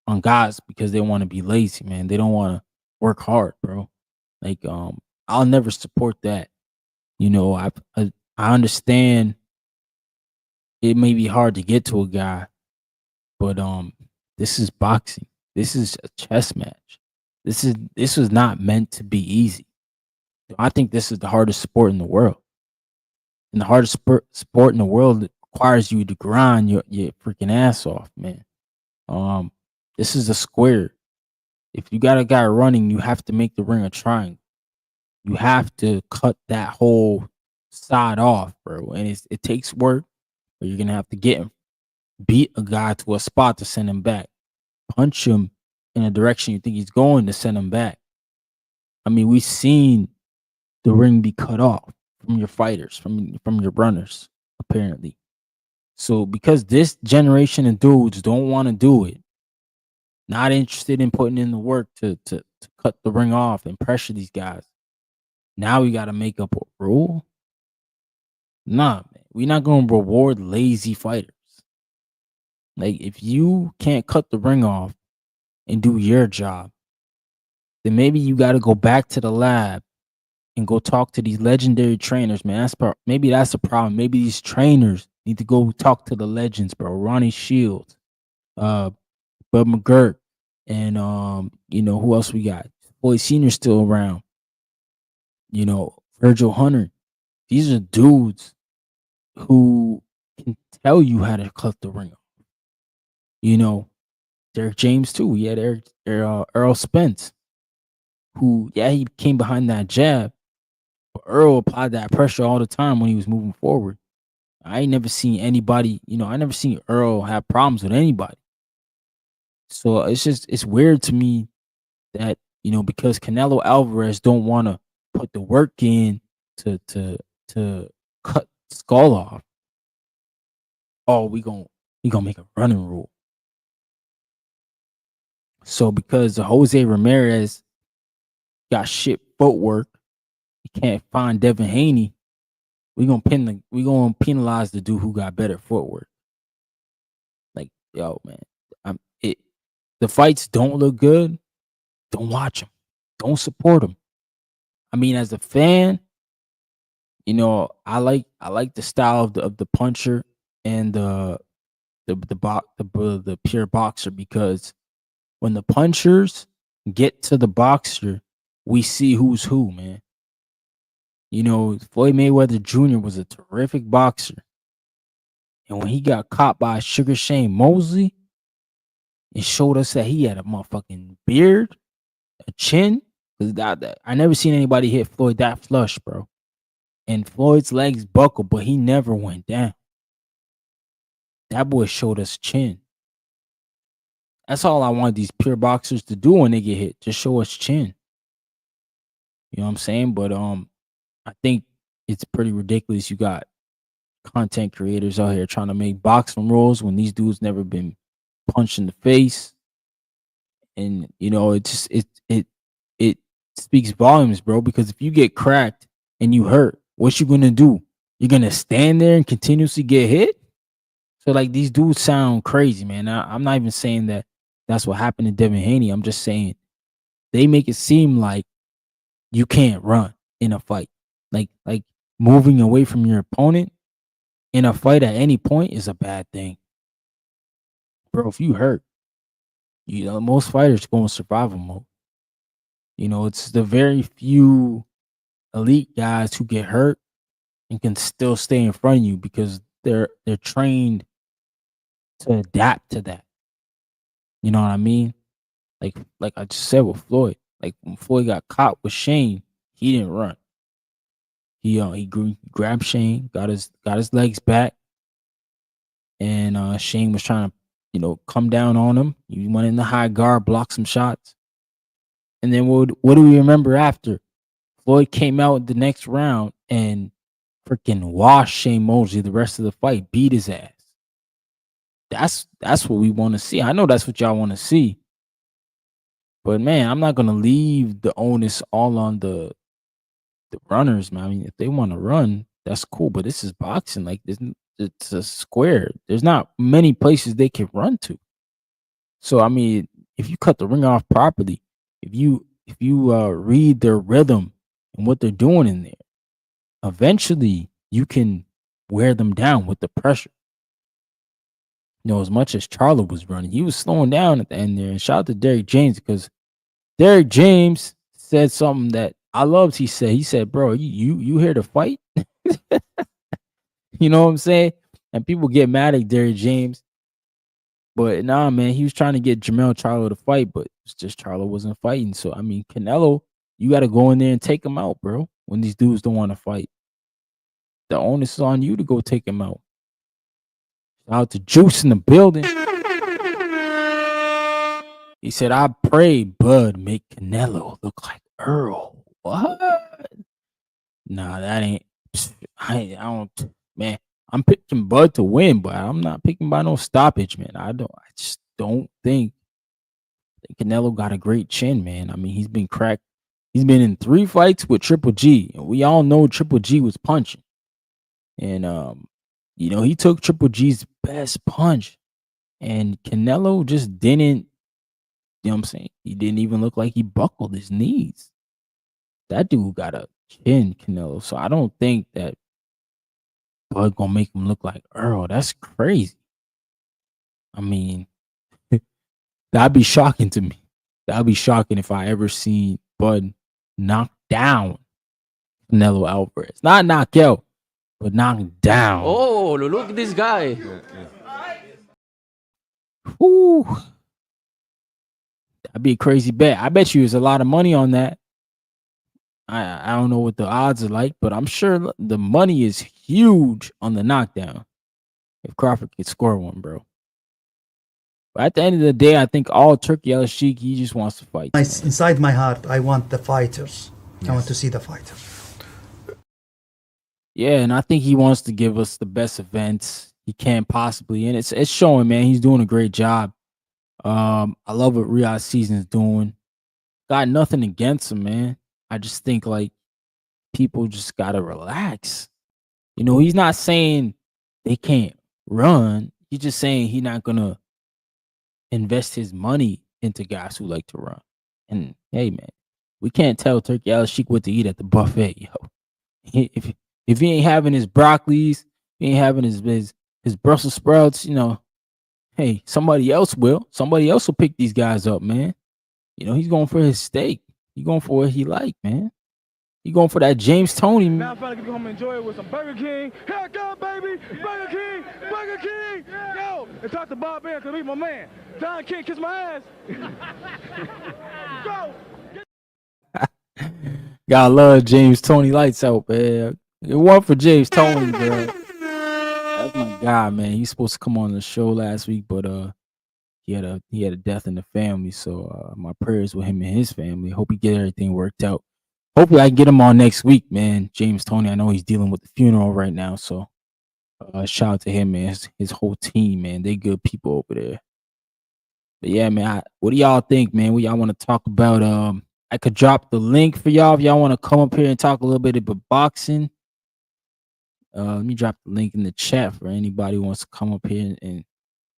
on guys because they want to be lazy, man. They don't want to work hard, bro. Like, I'll never support that. I understand it may be hard to get to a guy, but this is boxing. This is a chess match. This was not meant to be easy. I think this is the hardest sport in the world. And the hardest sport in the world requires you to grind your freaking ass off, man. This is a square. If you got a guy running, you have to make the ring a triangle. You have to cut that whole side off, bro. And it takes work, but you're gonna have to get him, beat a guy to a spot to send him back, punch him in a direction you think he's going to send him back. I mean, we've seen the ring be cut off from your fighters, from your runners, apparently. So because this generation of dudes don't want to do it, not interested in putting in the work to cut the ring off and pressure these guys, now we got to make up a rule. Nah, man, we're not going to reward lazy fighters. Like, if you can't cut the ring off and do your job, then maybe you got to go back to the lab and go talk to these legendary trainers, man. Maybe that's the problem. Maybe these trainers need to go talk to the legends, bro. Ronnie Shields, Bud McGirt, and who else we got? Floyd Senior still around. Virgil Hunter. These are dudes who can tell you how to cut the ring off. Derek James too. He had Earl Spence, who he came behind that jab, but Earl applied that pressure all the time when he was moving forward. I ain't never seen anybody. I never seen Earl have problems with anybody. So it's weird to me that because Canelo Alvarez don't want to put the work in to cut skull off. Oh, we gonna make a running rule. So because Jose Ramirez got shit footwork, he can't find Devin Haney. We gonna penalize the dude who got better footwork. Like, yo, man, the fights don't look good. Don't watch them. Don't support them. I mean, as a fan, I like the style of the puncher and the pure boxer, because when the punchers get to the boxer, we see who's who, man. Floyd Mayweather Jr. was a terrific boxer. And when he got caught by Sugar Shane Mosley, it showed us that he had a motherfucking beard, a chin. Because I never seen anybody hit Floyd that flush, bro. And Floyd's legs buckled, but he never went down. That boy showed us chin. That's all I want these pure boxers to do when they get hit. Just show us chin. You know what I'm saying? But I think it's pretty ridiculous. You got content creators out here trying to make boxing rules when these dudes never been punched in the face. And it speaks volumes, bro, because if you get cracked and you hurt, what you gonna do? You're gonna stand there and continuously get hit? So like, these dudes sound crazy, man. I'm not even saying that that's what happened to Devin Haney. I'm just saying they make it seem like you can't run in a fight. Like moving away from your opponent in a fight at any point is a bad thing. Bro, if you hurt, most fighters go in survival mode. It's the very few elite guys who get hurt and can still stay in front of you because they're trained to adapt to that. You know what I mean? Like I just said with Floyd. Like, when Floyd got caught with Shane, he didn't run. He grabbed Shane, got his legs back, and Shane was trying to come down on him. He went in the high guard, blocked some shots, And then what do we remember after? Floyd came out the next round and freaking washed Shane Mosley the rest of the fight, beat his ass. That's what we want to see. I know that's what y'all want to see. But man, I'm not gonna leave the onus all on the runners, man. I mean, if they want to run, that's cool. But this is boxing. Like it's a square. There's not many places they can run to. So I mean, if you cut the ring off properly, if you read their rhythm and what they're doing in there, eventually you can wear them down with the pressure. You know, as much as Charlo was running, he was slowing down at the end there. And shout out to Derrick James, because Derrick James said something that I loved. He said, bro, you here to fight? You know what I'm saying? And people get mad at Derrick James. But nah, man, he was trying to get Jermell Charlo to fight, but it's just Charlo wasn't fighting. So, I mean, Canelo, you got to go in there and take him out, bro, when these dudes don't want to fight. The onus is on you to go take him out. Shout out to Juice in the building. He said, I pray Bud make Canelo look like Earl. What? Nah, that ain't. I don't, man. I'm picking Bud to win, but I'm not picking by no stoppage, man. I just don't think Canelo got a great chin, man. I mean, he's been cracked. He's been in 3 fights with Triple G, and we all know Triple G was punching. And you know, he took Triple G's best punch, and Canelo just didn't. You know what I'm saying? He didn't even look like he buckled his knees. That dude got a chin, Canelo. So I don't think that Bud gonna make him look like Earl. That's crazy. I mean, that'd be shocking to me. That'd be shocking if I ever seen Bud knock down Canelo Alvarez. Not knock out, but knock down. Oh, look at this guy. Whew. That'd be a crazy bet. I bet you there's a lot of money on that. I don't know what the odds are like, but I'm sure the money is huge on the knockdown if Crawford could score one, bro. But at the end of the day, I think all Turki Alalshikh, he just wants to fight. Inside my heart, I want the fighters. Yes. I want to see the fighters. Yeah, and I think he wants to give us the best events he can possibly, and it's showing, man. He's doing a great job. I love what Riyadh Season's doing. Got nothing against him, man. I just think like people just gotta relax. You know, he's not saying they can't run. He's just saying he's not gonna invest his money into guys who like to run. And hey, man, we can't tell Turki Alalshikh what to eat at the buffet, yo. If he ain't having his broccolis, he ain't having his Brussels sprouts, you know, hey, somebody else will. Somebody else will pick these guys up, man. You know, he's going for his steak. He's going for what he like, man. He going for that James Toney. Now I'm finally gonna go home and enjoy it with some Burger King. Here I come, baby! Burger King! Burger King! Yo! And talk to Bob Bear, cause he's my man. Don King, kiss my ass. Go! Gotta love James Toney lights out, man. It wasn't for James Toney, bro. That's my guy, man. He's supposed to come on the show last week, but he had a death in the family. So my prayers with him and his family. Hope he get everything worked out. Hopefully I can get him on next week, man. James Toney, I know he's dealing with the funeral right now, so shout out to him, man. His whole team, man. They good people over there. But yeah, man, what do y'all think, man? What y'all want to talk about? I could drop the link for y'all if y'all want to come up here and talk a little bit about boxing. Let me drop the link in the chat for anybody who wants to come up here and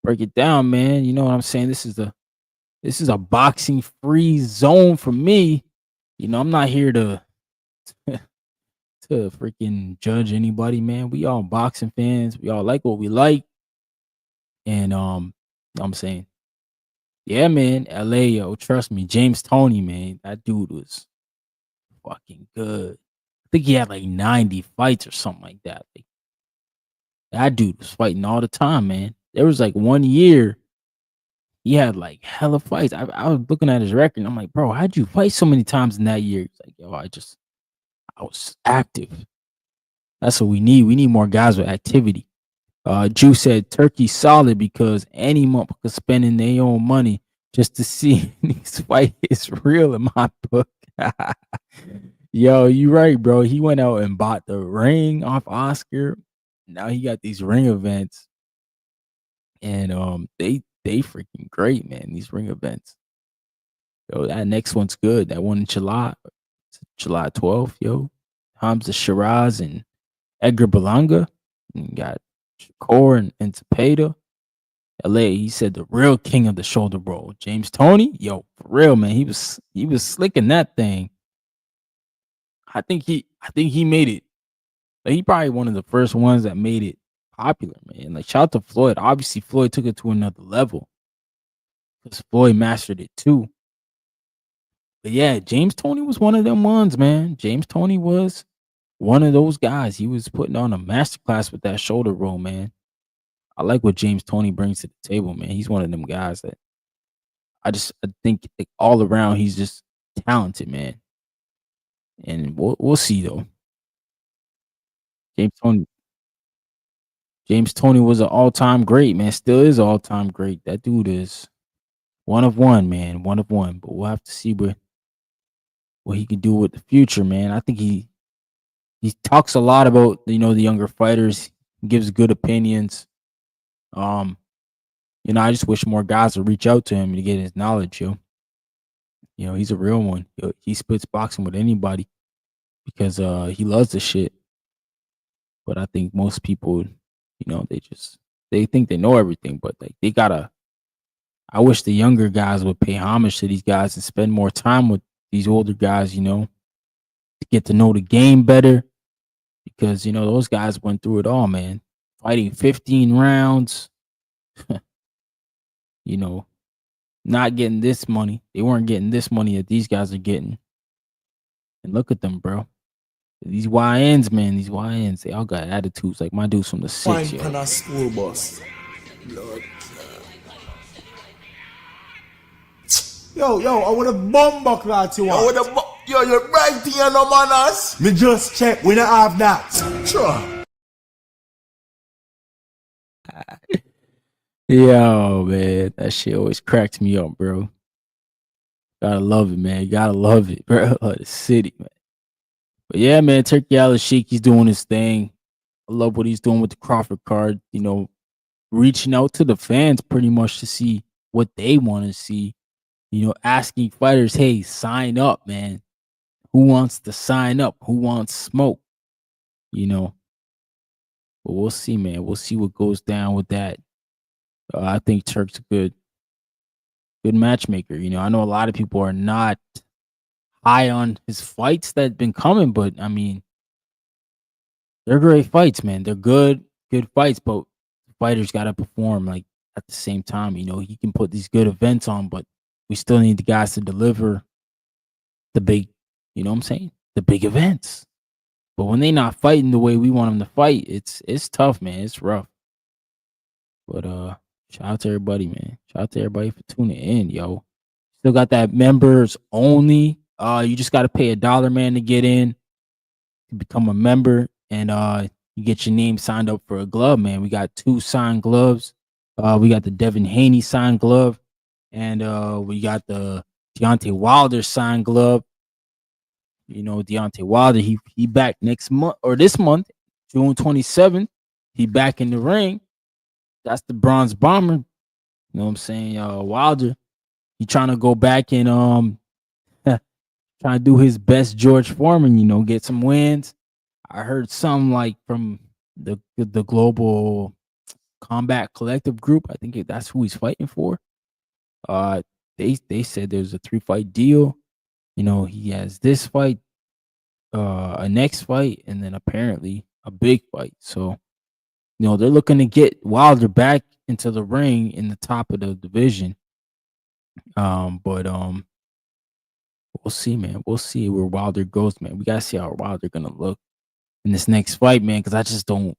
break it down, man. You know what I'm saying? This is a boxing free zone for me. You know, I'm not here to freaking judge anybody, man. We all boxing fans. We all like what we like. And I'm saying, yeah, man, LA, yo, trust me, James Toney, man, that dude was fucking good. I think he had like 90 fights or something like that. Like, that dude was fighting all the time, man. There was like 1 year he had like hella fights. I was looking at his record and I'm like, bro, how'd you fight so many times in that year? He's like, yo, I was active. That's what we need. We need more guys with activity. Jew said Turkey solid because any motherfucker spending their own money just to see this fight is real in my book. Yo, you right, bro. He went out and bought the ring off Oscar. Now he got these ring events, and they freaking great, man. These ring events. Yo, that next one's good. That one in July 12th, yo. Hamza Shiraz and Edgar Berlanga. And you got Shakur and Zepeda. LA, he said the real king of the shoulder roll. James Toney, yo, for real, man. He was slicking that thing. I think he made it. Like, he probably one of the first ones that made it popular, man. Like, shout out to Floyd. Obviously, Floyd took it to another level. Because Floyd mastered it too. But yeah, James Toney was one of them ones, man. James Toney was one of those guys. He was putting on a masterclass with that shoulder roll, man. I like what James Toney brings to the table, man. He's one of them guys that I think, like, all around he's just talented, man. And we'll see though. James Toney was an all-time great, man. Still is all-time great. That dude is one of one, man. One of one. But we'll have to see what he can do with the future, man. I think he talks a lot about, the younger fighters, gives good opinions. I just wish more guys would reach out to him to get his knowledge, yo. He's a real one. Yo, he splits boxing with anybody because he loves the shit. But I think most people, they think they know everything, but like they gotta. I wish the younger guys would pay homage to these guys and spend more time with these older guys, to get to know the game better. Because, those guys went through it all, man. Fighting 15 rounds, not getting this money. They weren't getting this money that these guys are getting. And look at them, bro. These YNs, man, they all got attitudes like my dudes from the 6, yo. On a school bus. Lord. Yo, I want a bomb clot you want. Yo, you're right here, no manners. Me just check, we don't have that. Sure. Yo, man, that shit always cracks me up, bro. Gotta love it, man. Gotta love it, bro. The city, man. But yeah, man, Turki Alalshikh, he's doing his thing. I love what he's doing with the Crawford card. Reaching out to the fans pretty much to see what they want to see. Asking fighters, hey, sign up, man. Who wants to sign up? Who wants smoke? But we'll see, man. We'll see what goes down with that. I think Turk's a good matchmaker. I know a lot of people are not high on his fights that have been coming, but I mean, they're great fights, man. They're good fights, but fighters got to perform like at the same time. He can put these good events on, but we still need the guys to deliver the big, what I'm saying? The big events. But when they not fighting the way we want them to fight, it's tough, man. It's rough. But shout out to everybody, man. Shout out to everybody for tuning in, yo. Still got that members only. You just got to pay $1, man, to get in, to become a member, and you get your name signed up for a glove, man. We got 2 signed gloves. We got the Devin Haney signed glove, and we got the Deontay Wilder signed glove. Deontay Wilder, he back next month or this month, June 27th. He back in the ring. That's the Bronze Bomber. You know what I'm saying? Wilder, he trying to go back and trying to do his best George Foreman, get some wins. I heard some like from the Global Combat Collective group. I think that's who he's fighting for. They said there's a 3-fight deal. He has this fight, a next fight, and then apparently a big fight. So, they're looking to get Wilder back into the ring in the top of the division. But we'll see, man. We'll see where Wilder goes, man. We gotta see how Wilder gonna look in this next fight, man. Because I just don't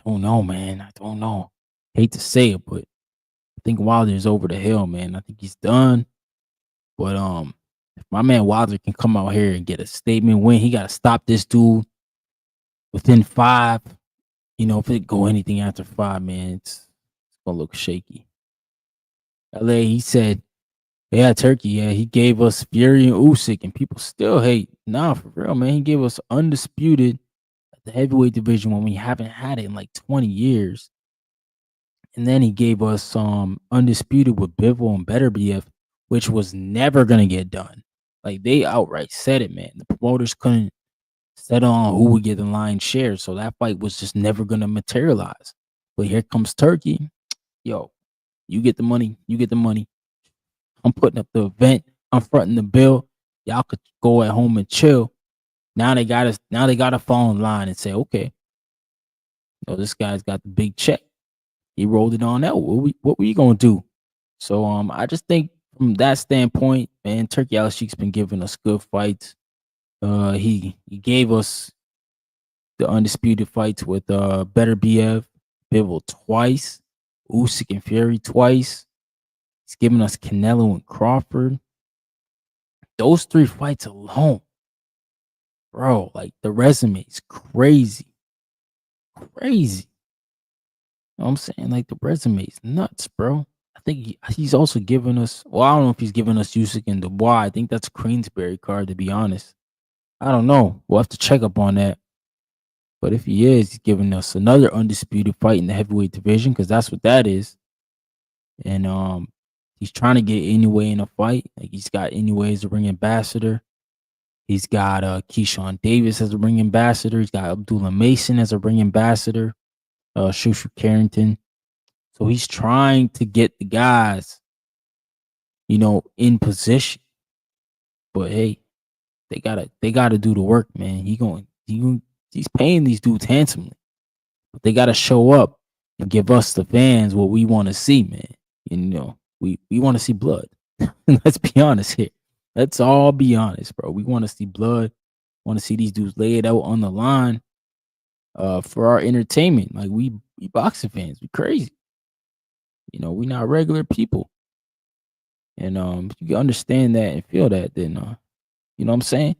know, man. I don't know. Hate to say it, but I think Wilder's over the hill, man. I think he's done. But if my man Wilder can come out here and get a statement win, he gotta stop this dude within 5. If it go anything after 5, man, it's gonna look shaky. LA, he said Yeah, Turkey. Yeah, he gave us Fury and Usyk, and people still hate. Nah, for real, man. He gave us undisputed at the heavyweight division when we haven't had it in like 20 years. And then he gave us undisputed with Bivol and Better BF, which was never gonna get done. Like they outright said it, man. The promoters couldn't settle on who would get the lion's share, so that fight was just never gonna materialize. But here comes Turkey. Yo, you get the money. You get the money. I'm putting up the event. I'm fronting the bill. Y'all could go at home and chill. Now they got us. Now they got to fall in line and say, okay, this guy's got the big check. He rolled it on out. What we gonna do? So I just think from that standpoint, man, Turki Alalshikh's been giving us good fights. He gave us the undisputed fights with Better BF, Bivol twice, Usyk and Fury twice. He's giving us Canelo and Crawford. Those 3 fights alone, bro, like the resume is crazy. Crazy. You know what I'm saying? Like the resume is nuts, bro. I think he's also giving us, well, I don't know if he's giving us Usyk and Dubois. I think that's a Queensberry card, to be honest. I don't know. We'll have to check up on that. But if he is, he's giving us another undisputed fight in the heavyweight division, because that's what that is. And he's trying to get Inoue in a fight. Like he's got Inoue as a ring ambassador. He's got Keyshawn Davis as a ring ambassador. He's got Abdullah Mason as a ring ambassador. Shushu Carrington. So he's trying to get the guys, in position. But hey, they gotta do the work, man. He's paying these dudes handsomely. But they gotta show up and give us the fans what we want to see, man. And we want to see blood. Let's be honest here. Let's all be honest, bro. We want to see blood. Want to see these dudes lay it out on the line for our entertainment. Like we boxing fans, we crazy. We not regular people. And if you can understand that and feel that, then you know what I'm saying?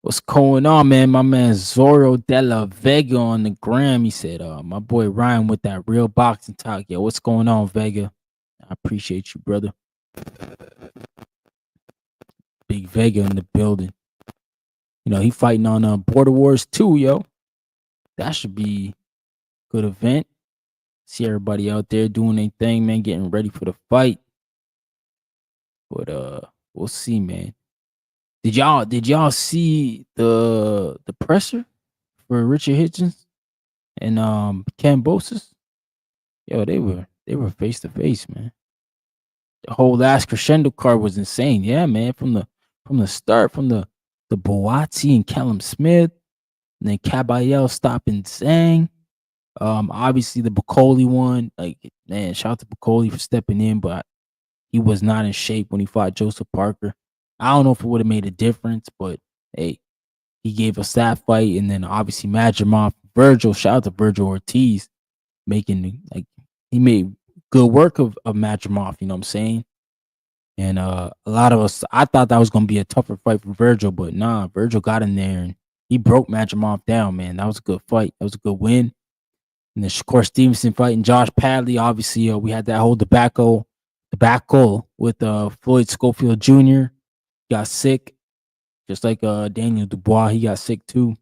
What's going on, man? My man Zorro De La Vega on the gram. He said, my boy Ryan with that real boxing talk. Yo, what's going on, Vega? I appreciate you, brother. Big Vega in the building. He fighting on Border Wars 2, yo. That should be a good event. See everybody out there doing their thing, man, getting ready for the fight. But we'll see, man. Did y'all see the presser for Richard Hitchens and Kambosos? Yo, they were face to face, man. The whole last crescendo card was insane. Yeah, man. From the start, from the Boati and Callum Smith, and then Caballel stopping Zhang. Obviously the Bacoli one, like, man, shout out to Bacoli for stepping in, but he was not in shape when he fought Joseph Parker. I don't know if it would have made a difference, but hey, he gave us that fight. And then obviously Madrimov, Virgil, shout out to Virgil Ortiz, he made good work of Madrimov, you know what I'm saying? And a lot of us, I thought that was going to be a tougher fight for Virgil, but nah, Virgil got in there and he broke Madrimov down, man. That was a good fight. That was a good win. And then Shakur Stevenson fighting Josh Padley. Obviously, we had that whole debacle with Floyd Schofield Jr. Got sick, just like Daniel Dubois. He got sick too.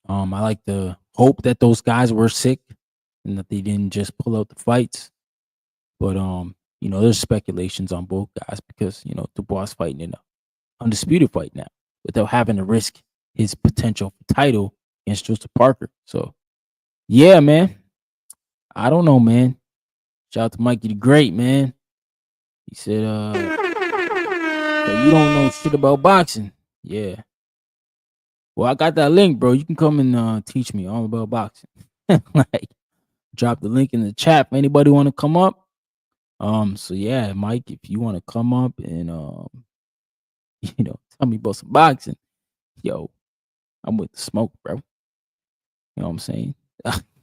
I like to hope that those guys were sick and that they didn't just pull out the fights. But there's speculations on both guys because Dubois fighting in an undisputed fight now without having to risk his potential title against Joseph Parker. So yeah, man. I don't know, man. Shout out to Mikey the Great, man. He said, you don't know shit about boxing. Yeah. Well, I got that link, bro. You can come and teach me all about boxing. Like, drop the link in the chat if anybody want to come up. So yeah, Mike, if you want to come up and tell me about some boxing, yo, I'm with the smoke, bro. You know what I'm saying?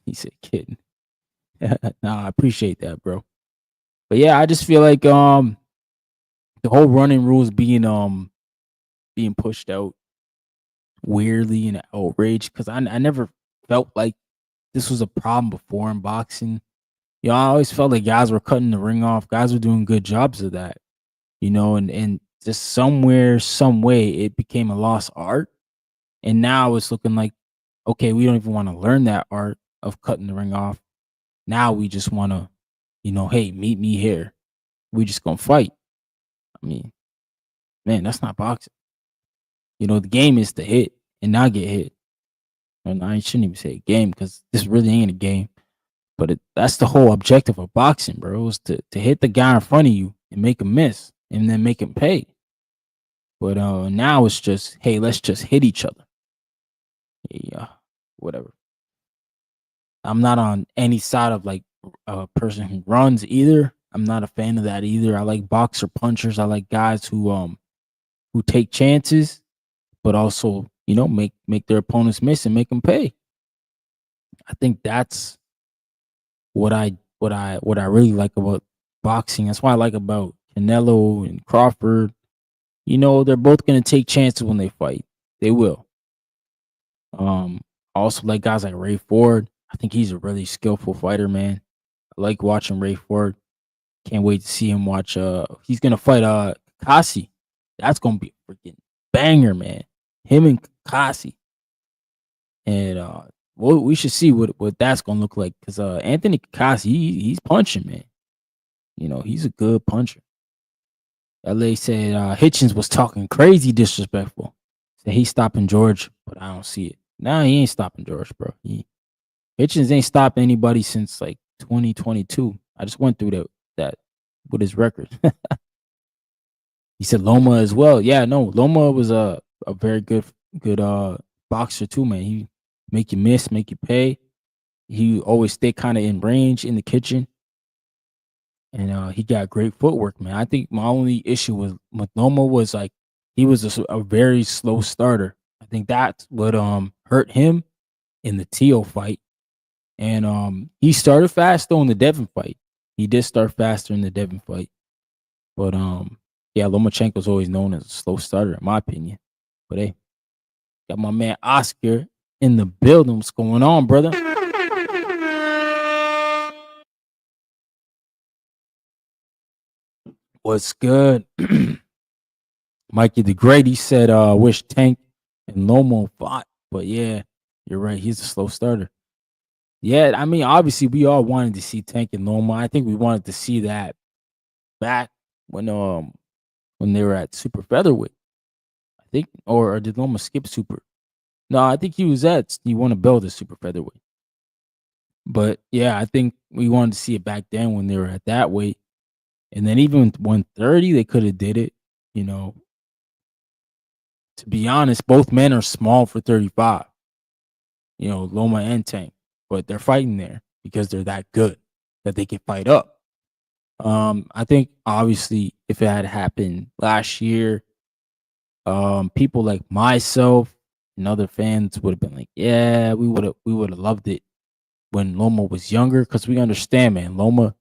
He said, kidding. Nah, I appreciate that, bro. But yeah, I just feel like the whole running rules being pushed out weirdly and outraged because I never felt like this was a problem before in boxing. You know, I always felt like guys were cutting the ring off. Guys were doing good jobs of that, you know, and just somewhere, some way, it became a lost art. And now it's looking like, okay, we don't even want to learn that art of cutting the ring off. Now we just want to, you know, hey, meet me here. We just gonna fight. I mean, man, that's not boxing. You know, the game is to hit and not get hit. And I shouldn't even say a game because this really ain't a game. But that's the whole objective of boxing, bro, is to hit the guy in front of you and make him miss and then make him pay. But now it's just, hey, let's just hit each other. Yeah, whatever. I'm not on any side of like a person who runs either. I'm not a fan of that either. I like boxer punchers. I like guys who take chances, but also, you know, make their opponents miss and make them pay. I think that's what I really like about boxing. That's why I like about Canelo and Crawford. You know, they're both gonna take chances when they fight. They will. I also like guys like Ray Ford. I think he's a really skillful fighter, man. I like watching Ray Ford. Can't wait to see him watch. He's gonna fight Kasi. That's gonna be a freaking banger, man. Him and Kasi. And well, we should see what that's gonna look like because Anthony Kasi, he's punching, man. You know, he's a good puncher. LA said Hitchens was talking crazy disrespectful. Said he's stopping George, but I don't see it. Nah, he ain't stopping George, bro. Hitchens ain't stopped anybody since like 2022. I just went through that with his record. He said Loma as well. Yeah, no, Loma was a very good boxer too, man. He make you miss, make you pay. He always stay kind of in range in the kitchen. And he got great footwork, man. I think my only issue with Loma was like he was a very slow starter. I think that's what hurt him in the Teo fight. And he started fast though in the Devin fight. He did start faster in the Devin fight. But yeah, Lomachenko's always known as a slow starter, in my opinion. But hey, got my man Oscar in the building. What's going on, brother? What's good? Mikey the Great, he said, wish Tank and Lomo fought. But yeah, you're right. He's a slow starter. Yeah, I mean, obviously, we all wanted to see Tank and Lomo. I think we wanted to see that back when they were at super featherweight. I think, or did Loma skip super? No, I think he won a belt at super featherweight. But yeah, I think we wanted to see it back then when they were at that weight. And then even 130, they could have did it. You know, to be honest, both men are small for 35. You know, Loma and Tank, but they're fighting there because they're that good that they can fight up. I think obviously if it had happened last year, people like myself and other fans would have been like, yeah, we would have loved it when Loma was younger because we understand, man. Loma,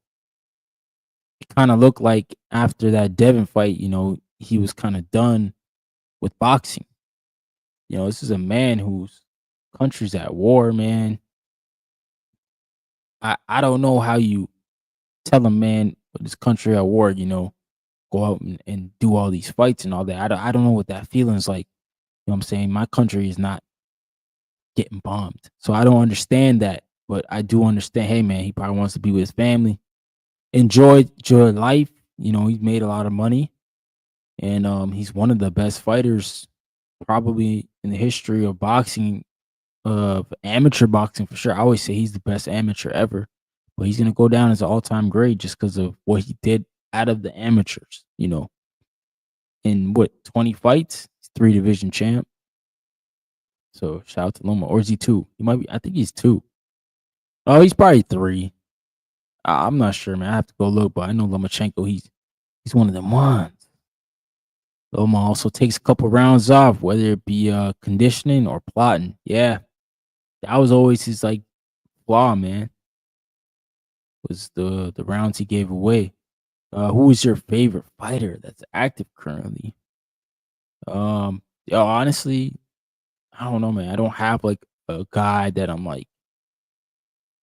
it kind of looked like after that Devin fight, you know, he was kind of done with boxing. You know, this is a man whose country's at war, man. I don't know how you tell a man with his country at war, you know, go out and do all these fights and all that. I don't know what that feeling's like. You know what I'm saying? My country is not getting bombed. So I don't understand that. But I do understand, hey man, he probably wants to be with his family. Enjoy life. You know, he's made a lot of money. And he's one of the best fighters probably in the history of boxing, of amateur boxing for sure. I always say he's the best amateur ever. But he's gonna go down as an all-time great just because of what he did out of the amateurs, you know. In what, 20 fights? He's 3-division champ. So shout out to Loma. Or is he 2? He might be, I think he's 2. Oh, he's probably 3. I'm not sure, man. I have to go look, but I know Lomachenko, he's one of them ones. Loma also takes a couple rounds off, whether it be conditioning or plotting. Yeah. That was always his like flaw, man. Was the rounds he gave away. Who is your favorite fighter that's active currently? Honestly, I don't know, man. I don't have like a guy that I'm like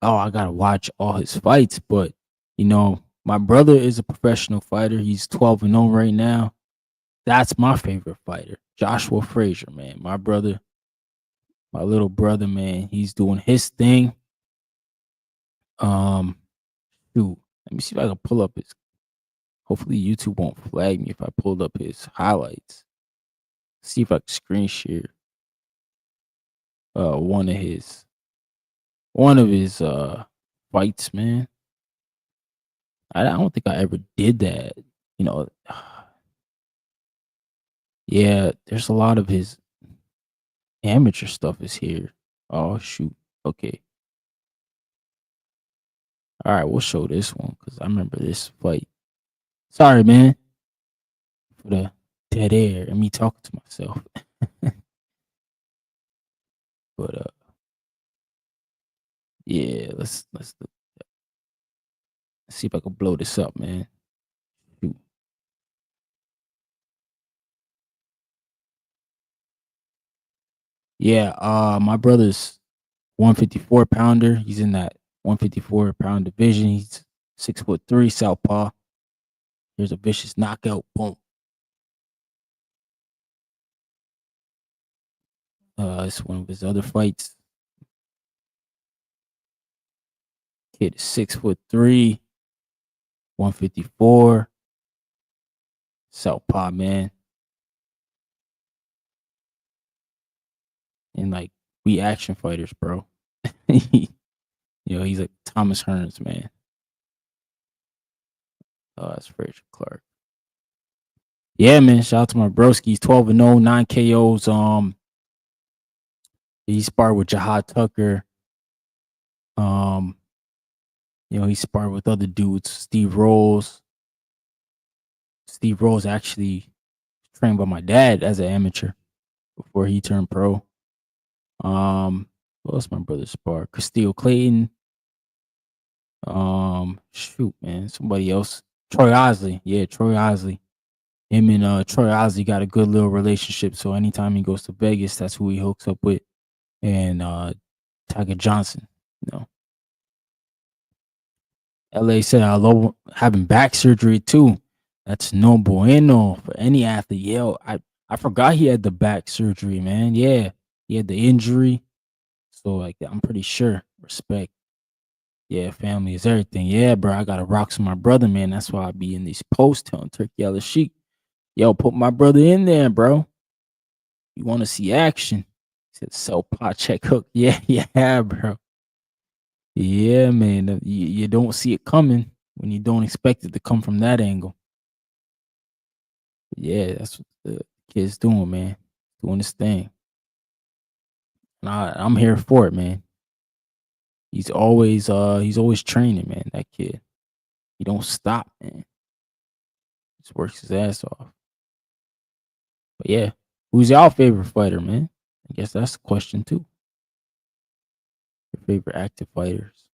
oh, I gotta watch all his fights. But you know, my brother is a professional fighter. He's 12-0 right now. That's my favorite fighter, Joshua Frazier, man. My brother, my little brother, man. He's doing his thing. Um, shoot, let me see if I can pull up his. Hopefully, YouTube won't flag me if I pulled up his highlights. See if I can screen share one of his fights, man. I don't think I ever did that. You know, yeah, there's a lot of his amateur stuff is here. Oh shoot. Okay. All right, we'll show this one because I remember this fight. Sorry, man, for the dead air and me talking to myself. But yeah, let's see if I can blow this up, man. Shoot. Yeah, my brother's 154 pounder. He's in that 154-pound division. He's 6'3", southpaw. There's a vicious knockout. Boom. It's one of his other fights. Kid is 6'3", 154. Southpaw, man. And like we action fighters, bro. You know, he's like Thomas Hearns, man. Oh, that's Frazier Clark. Yeah, man. Shout out to my broski. He's 12-0, 9 KOs. He sparred with Jihad Tucker. You know, he sparred with other dudes. Steve Rolls. Steve Rolls actually trained by my dad as an amateur before he turned pro. What else my brother sparred? Castile Clayton. Shoot, man. Somebody else. Troy Osley. Yeah, Troy Osley. Him and Troy Osley got a good little relationship. So anytime he goes to Vegas, that's who he hooks up with. And Tiger Johnson, you know. LA said I love having back surgery too. That's no bueno for any athlete. Yeah, I forgot he had the back surgery, man. Yeah, he had the injury. So like I'm pretty sure. Respect. Yeah, family is everything. Yeah, bro, I gotta rock with my brother, man. That's why I be in these posts telling Turki Alalshikh, yo, put my brother in there, bro. You want to see action? He said, "Sell pot check hook." Yeah, yeah, bro. Yeah, man. You don't see it coming when you don't expect it to come from that angle. But yeah, that's what the kid's doing, man. Doing his thing. And I'm here for it, man. He's always training, man. That kid. He don't stop, man. Just works his ass off. But yeah, who's y'all favorite fighter, man? I guess that's the question too. Your favorite active fighters.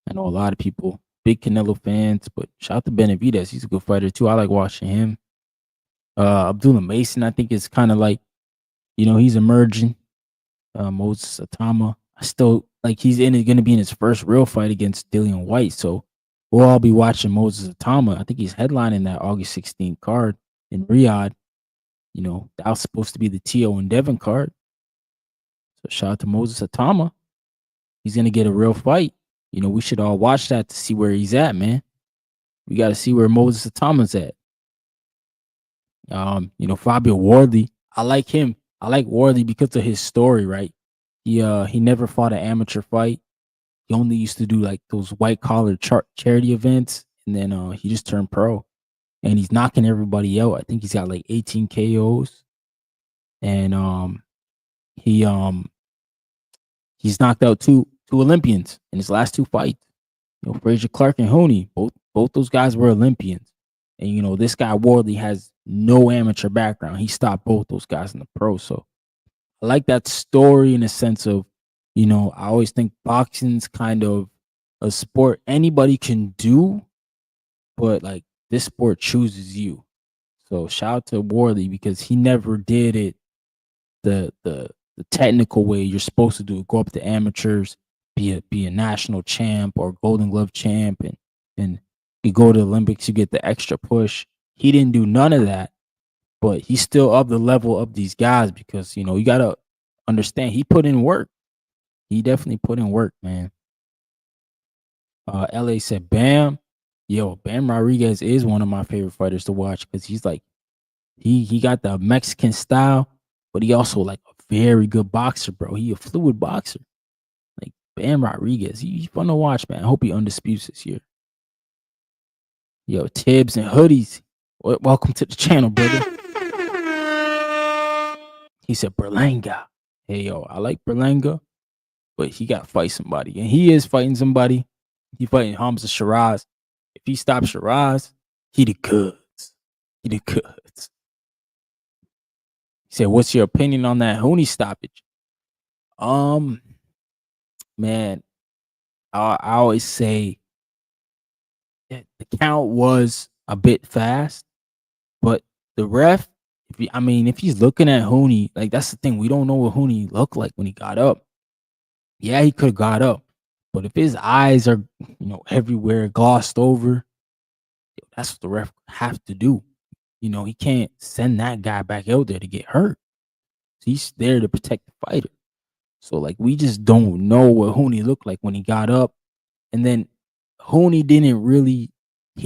I know a lot of people, big Canelo fans, but shout out to Benavidez. He's a good fighter too. I like watching him. Abdullah Mason, I think is kind of like, you know, he's emerging. Moses Atama. I still like he's gonna be in his first real fight against Dillian White. So we'll all be watching Moses Atama. I think he's headlining that August 16th card in Riyadh. You know, that was supposed to be the Tio and Devin card. So shout out to Moses Atama. He's gonna get a real fight. You know, we should all watch that to see where he's at, man. We got to see where Moses Atama's at. You know, Fabio Wardley, I like him. I like Wardley because of his story, right? He never fought an amateur fight. He only used to do like those white collar charity events, and then he just turned pro, and he's knocking everybody out. I think he's got like 18 KOs, and he's knocked out two Olympians in his last two fights. You know, Frazier Clark and Honey, both those guys were Olympians. And you know, this guy Wardley has no amateur background. He stopped both those guys in the pro. So I like that story in a sense of, you know, I always think boxing's kind of a sport anybody can do, but like this sport chooses you. So shout out to Wardley because he never did it the technical way you're supposed to do it. Go up to amateurs be a national champ or Golden Glove champ, and you go to the Olympics, you get the extra push. He didn't do none of that, but he's still up the level of these guys because you gotta understand he put in work. He definitely put in work, man. LA said, Bam. Yo, Bam Rodriguez is one of my favorite fighters to watch because he's like, he got the Mexican style, but he also like a very good boxer, bro. He a fluid boxer. Like Bam Rodriguez, he's fun to watch, man. I hope he undisputes this year. Yo, Tibbs and hoodies. Welcome to the channel, brother. He said Berlanga. Hey, yo, I like Berlanga, but he got to fight somebody. And he is fighting somebody. He fighting Hamza Shiraz. If he stops Shiraz, he the goods. He the goods. He said, what's your opinion on that Hooney stoppage? Man, I always say that the count was a bit fast, but the ref, if he's looking at Hooney, like that's the thing. We don't know what Hooney looked like when he got up. Yeah, he could have got up, but if his eyes are, everywhere, glossed over, that's what the ref have to do. He can't send that guy back out there to get hurt. He's there to protect the fighter. So, like, we just don't know what Hooney looked like when he got up. And then Hooney he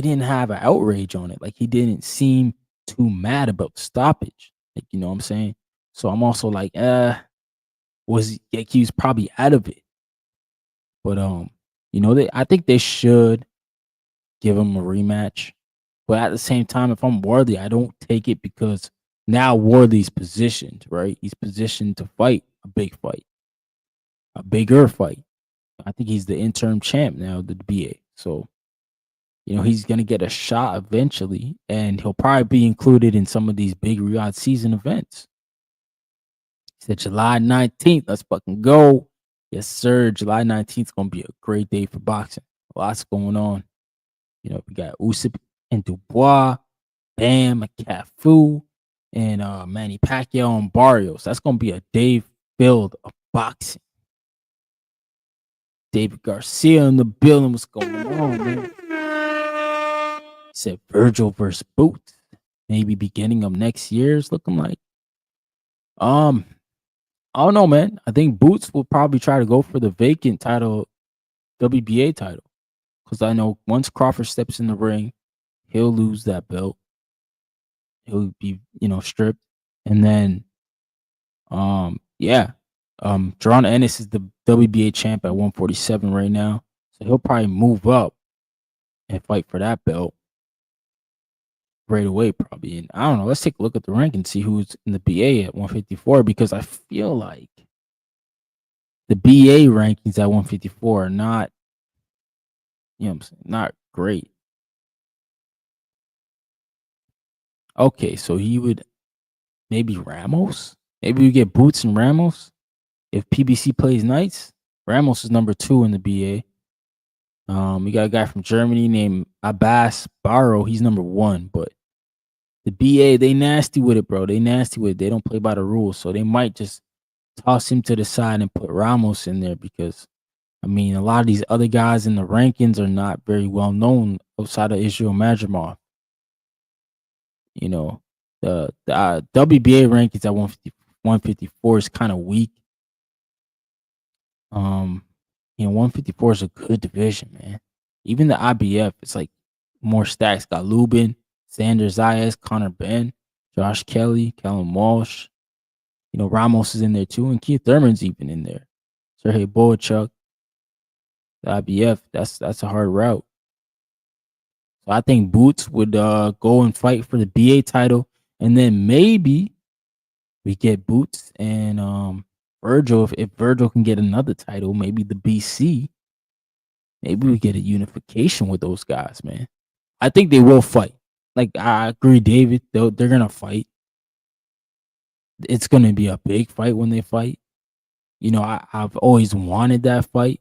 didn't have an outrage on it. Like, he didn't seem too mad about the stoppage. Like, you know what I'm saying? So I'm also like, he was probably out of it. But, I think they should give him a rematch. But at the same time, if I'm Worthy, I don't take it because now Worthy's positioned, right? He's positioned to fight a big fight, a bigger fight. I think he's the interim champ now, the BA. So, he's going to get a shot eventually, and he'll probably be included in some of these big Riyadh season events. He said July 19th, let's fucking go. Yes, sir. July 19th is going to be a great day for boxing. Lots going on. We got Usyk and Dubois, Bam, Cafu, and Manny Pacquiao and Barrios. That's going to be a day filled of boxing. David Garcia in the building. What's going on, man? He said Virgil versus Boots. Maybe beginning of next year is looking like. I don't know, man. I think Boots will probably try to go for the vacant title, WBA title. Because I know once Crawford steps in the ring, he'll lose that belt. He'll be, stripped. And then, Jerron Ennis is the WBA champ at 147 right now. So he'll probably move up and fight for that belt right away, probably. And I don't know. Let's take a look at the rank and see who's in the BA at 154 because I feel like the BA rankings at 154 are not, not great. Okay, so he would maybe Ramos. Maybe we get Boots and Ramos. If PBC plays nights, Ramos is number 2 in the BA. We got a guy from Germany named Abbas Barrow. He's number 1, but the BA, they nasty with it, bro. They nasty with it. They don't play by the rules, so they might just toss him to the side and put Ramos in there because, a lot of these other guys in the rankings are not very well known outside of Israel Madrimov. The WBA rankings at 154 is kind of weak. 154 is a good division, man. Even the IBF, it's like more stacks. Got Lubin, Sanders Zayas, Connor Ben, Josh Kelly, Callum Walsh. Ramos is in there too, and Keith Thurman's even in there. Sergey Boachuk. The IBF, that's a hard route. So I think Boots would go and fight for the BA title, and then maybe we get Boots and Virgil. If Virgil can get another title, maybe the BC. Maybe we get a unification with those guys, man. I think they will fight. Like I agree, David. They're gonna fight. It's gonna be a big fight when they fight. I've always wanted that fight.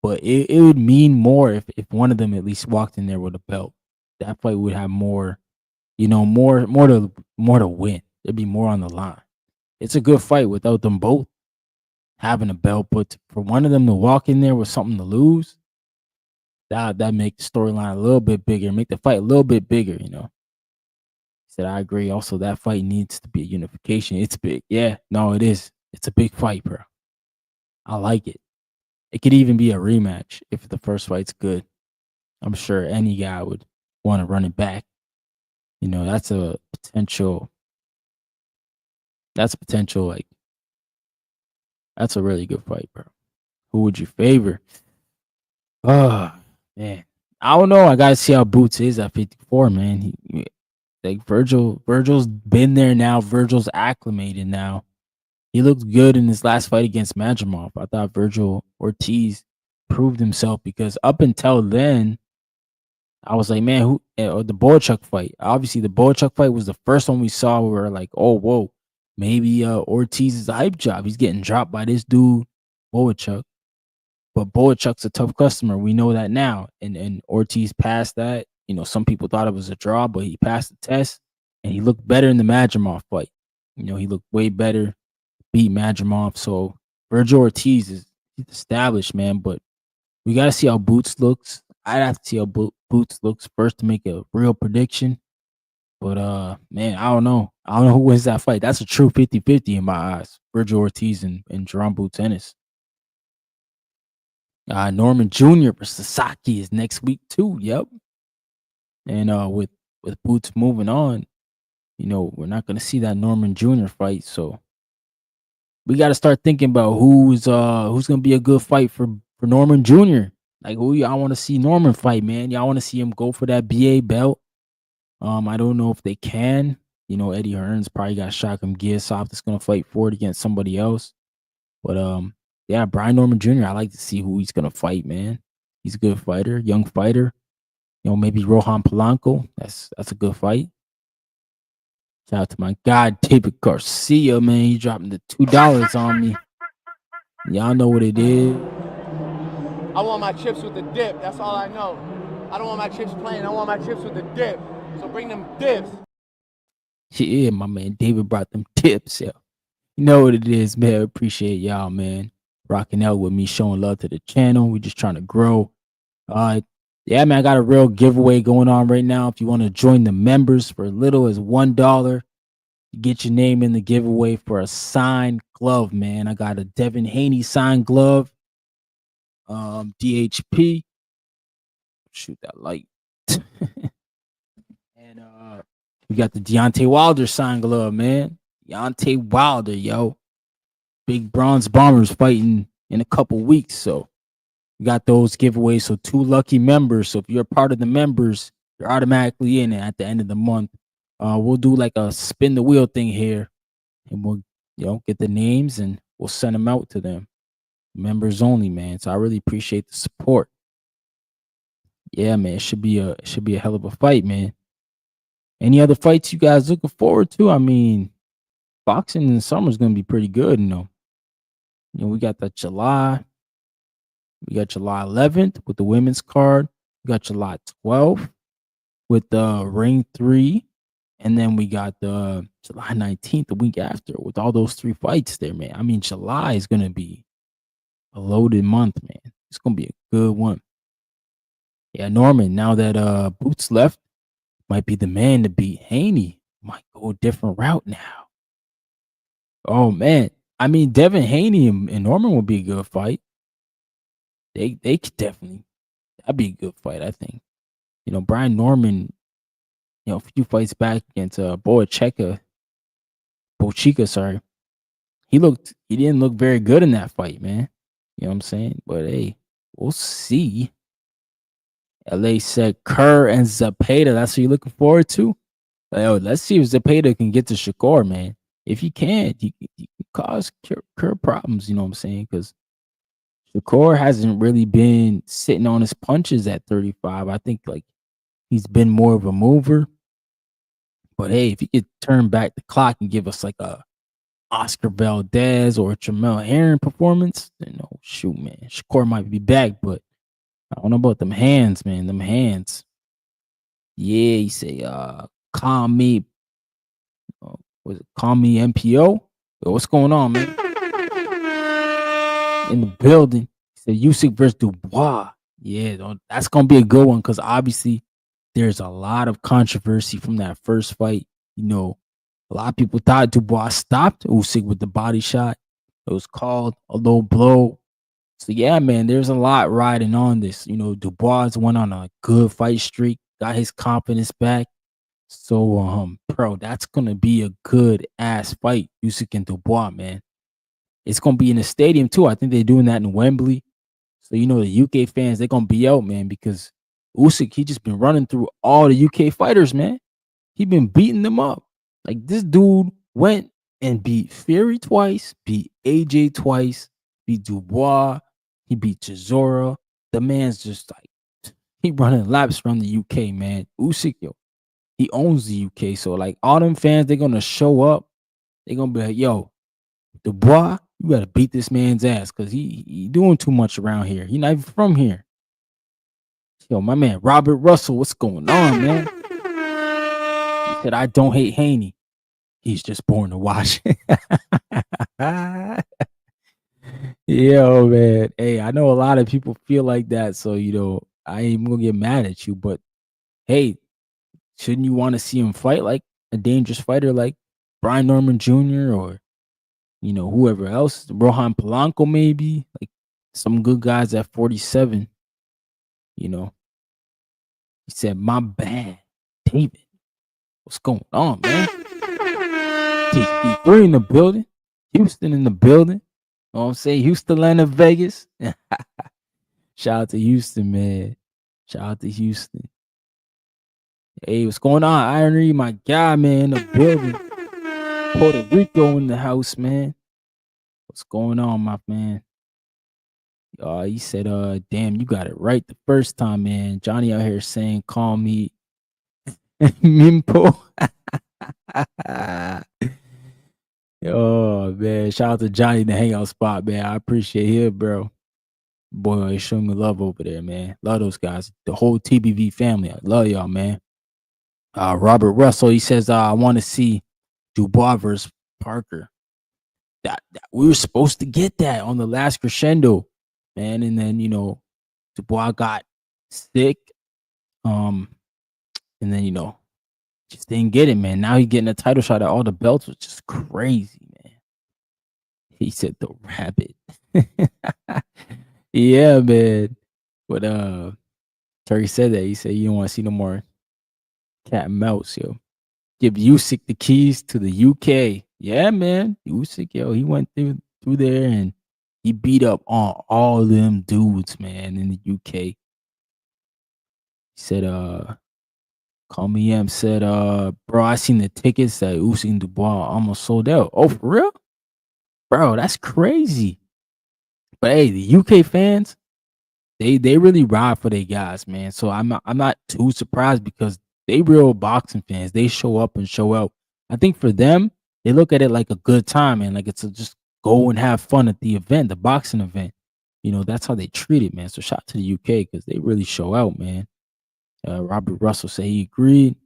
But it would mean more if one of them at least walked in there with a belt. That fight would have more, more to win. There'd be more on the line. It's a good fight without them both having a belt, but for one of them to walk in there with something to lose, that make the storyline a little bit bigger, make the fight a little bit bigger, you know. Said I agree. Also, that fight needs to be a unification. It's big. Yeah, no, it is. It's a big fight, bro. I like it. It could even be a rematch if the first fight's good. I'm sure any guy would want to run it back. You know, that's a potential. That's potential. Like, that's a really good fight, bro. Who would you favor? Oh man, I don't know. I gotta see how Boots is at 54, man. Like Virgil's been there now. Virgil's acclimated now. He looked good in his last fight against Madrimov. I thought Virgil Ortiz proved himself because up until then, I was like, man, or the Boychuk fight. Obviously, the Boychuk fight was the first one we saw where we were like, oh, whoa, maybe Ortiz is a hype job. He's getting dropped by this dude, Boychuk. But Boychuk's a tough customer. We know that now. And Ortiz passed that. You know, some people thought it was a draw, but he passed the test. And he looked better in the Madrimov fight. You know, he looked way better, beat Madrimov. So Virgil Ortiz is established, man. But we got to see how Boots looks. I'd have to see how Boots looks first to make a real prediction. But, man, I don't know. I don't know who wins that fight. That's a true 50-50 in my eyes. Virgil Ortiz and Jerome Boots Ennis. Norman Jr. versus Sasaki is next week too. Yep. And with Boots moving on, you know, we're not gonna see that Norman Jr. fight. So we gotta start thinking about who's gonna be a good fight for Norman Jr. Like who y'all wanna see Norman fight, man. Y'all wanna see him go for that BA belt. I don't know if they can. You know, Eddie Hearn's probably got Shotgun Giasoft that's gonna fight for it against somebody else. But yeah, Brian Norman Jr. I like to see who he's gonna fight, man. He's a good fighter, young fighter. You know, maybe Rohan Polanco. That's a good fight. Shout out to my guy David Garcia, man. He dropping the $2 on me. Y'all know what it is. I want my chips with the dip. That's all I know. I don't want my chips plain. I want my chips with the dip. So bring them dips. Yeah, my man David brought them tips. Yeah. You know what it is, man. Appreciate y'all, man. Rocking out with me, showing love to the channel. We just trying to grow. Yeah, man, I got a real giveaway going on right now. If you want to join the members for as little as $1, you get your name in the giveaway for a signed glove, man. I got a Devin Haney signed glove. DHP. Shoot that light. And we got the Deontay Wilder signed glove, man. Deontay Wilder, yo. Big Bronze Bombers fighting in a couple weeks. So we got those giveaways. So 2 lucky members. So if you're a part of the members, you're automatically in it at the end of the month. We'll do like a spin the wheel thing here. And we'll, you know, get the names and we'll send them out to them. Members only, man. So I really appreciate the support. Yeah, man. It should be a hell of a fight, man. Any other fights you guys looking forward to? I mean, boxing in the summer is going to be pretty good, you know. You know, we got July 11th with the women's card. We got July 12th with the Ring 3. And then we got the July 19th, the week after, with all those 3 fights there, man. I mean, July is going to be a loaded month, man. It's going to be a good one. Yeah, Norman, now that Boots left, might be the man to beat Haney. Might go a different route now. Oh, man. I mean, Devin Haney and Norman would be a good fight. They could definitely. That'd be a good fight, I think. You know, Brian Norman, you know, a few fights back against Bochika, sorry. He didn't look very good in that fight, man. You know what I'm saying? But hey, we'll see. LA said Kerr and Zapata. That's what you're looking forward to? Yo, let's see if Zapata can get to Shakur, man. If he can't, he can cause Kerr problems, you know what I'm saying? Because Shakur hasn't really been sitting on his punches at 35. I think like he's been more of a mover. But hey, if he could turn back the clock and give us like a Oscar Valdez or a Jamel Herring performance, then no, shoot, man. Shakur might be back, but I don't know about them hands, man. Them hands. Yeah, he say, call me. Was it call me MPO? Yo, what's going on, man? in the building. He said Usyk versus Dubois. Yeah, that's gonna be a good one because obviously there's a lot of controversy from that first fight. You know, a lot of people thought Dubois stopped Usyk with the body shot. It was called a low blow. So yeah, man, there's a lot riding on this. You know, Dubois went on a good fight streak, got his confidence back. So bro, that's gonna be a good ass fight, Usyk and Dubois, man. It's gonna be in the stadium too. I think they're doing that in Wembley. So you know the UK fans, they're gonna be out, man, because Usyk, he just been running through all the UK fighters, man. He been beating them up. Like this dude went and beat Fury twice, beat AJ twice, beat Dubois, he beat Chisora. The man's just like he running laps around the UK, man. Usyk, yo, he owns the UK. So like all them fans, they're gonna show up. They're gonna be like, yo, Dubois, you gotta beat this man's ass because he doing too much around here. He not even from here. Yo, my man, Robert Russell, what's going on, man? He said, I don't hate Haney. He's just born to watch. Yo, man. Hey, I know a lot of people feel like that. So, you know, I ain't even gonna get mad at you. But hey, shouldn't you want to see him fight like a dangerous fighter like Brian Norman Jr. or, you know, whoever else? Rohan Polanco, maybe? Like some good guys at 47. You know, he said, my bad, David. What's going on, man? TC3 in the building. Houston in the building. You know what I'm saying? Houston, Atlanta, Vegas. Shout out to Houston, man. Shout out to Houston. Hey, what's going on? Irony, my guy, man, in the building. Puerto Rico in the house, man. What's going on, my man? He said, damn, you got it right the first time, man. Johnny out here saying, call me Mimpo. Oh, man. Shout out to Johnny, the hangout spot, man. I appreciate it, bro. Boy, they showing me love over there, man. Love those guys. The whole TBV family. I love y'all, man. Robert Russell, he says, I want to see Dubois versus Parker. That we were supposed to get that on the last crescendo, man. And then, you know, Dubois got sick. And then, you know, just didn't get it, man. Now he's getting a title shot at all the belts, which is crazy, man. He said the rabbit. Yeah, man. But Turkey said that. He said you don't want to see no more cat and mouse, yo. Give Usyk the keys to the UK. Yeah, man. Usyk, yo, he went through there and he beat up on all them dudes, man, in the UK. He said, Call Me M said, bro, I seen the tickets that Usyk and Dubois almost sold out. Oh, for real? Bro, that's crazy. But hey, the UK fans, they really ride for their guys, man. So I'm not too surprised because they real boxing fans. They show up and show out. I think for them, they look at it like a good time, man. Like it's just go and have fun at the event, the boxing event. You know, that's how they treat it, man. So shout out to the UK because they really show out, man. Robert Russell said he agreed.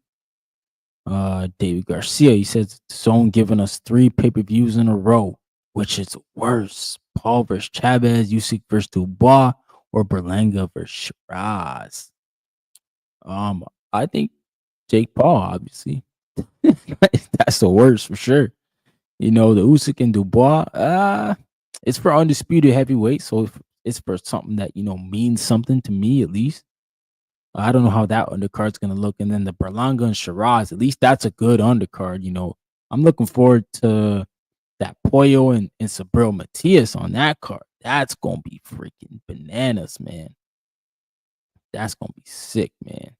David Garcia, he says Zone giving us 3 pay-per-views in a row, which is worse. Paul versus Chavez, Usyk versus Dubois, or Berlanga versus Shiraz. I think Jake Paul, obviously. That's the worst for sure. You know, the Usyk and Dubois, it's for undisputed heavyweight, so it's for something that, you know, means something to me at least. I don't know how that undercard's gonna look. And then the Berlanga and Shiraz, at least that's a good undercard. You know, I'm looking forward to that Pollo and Sabril Matias on that card. That's gonna be freaking bananas, man. That's gonna be sick, man.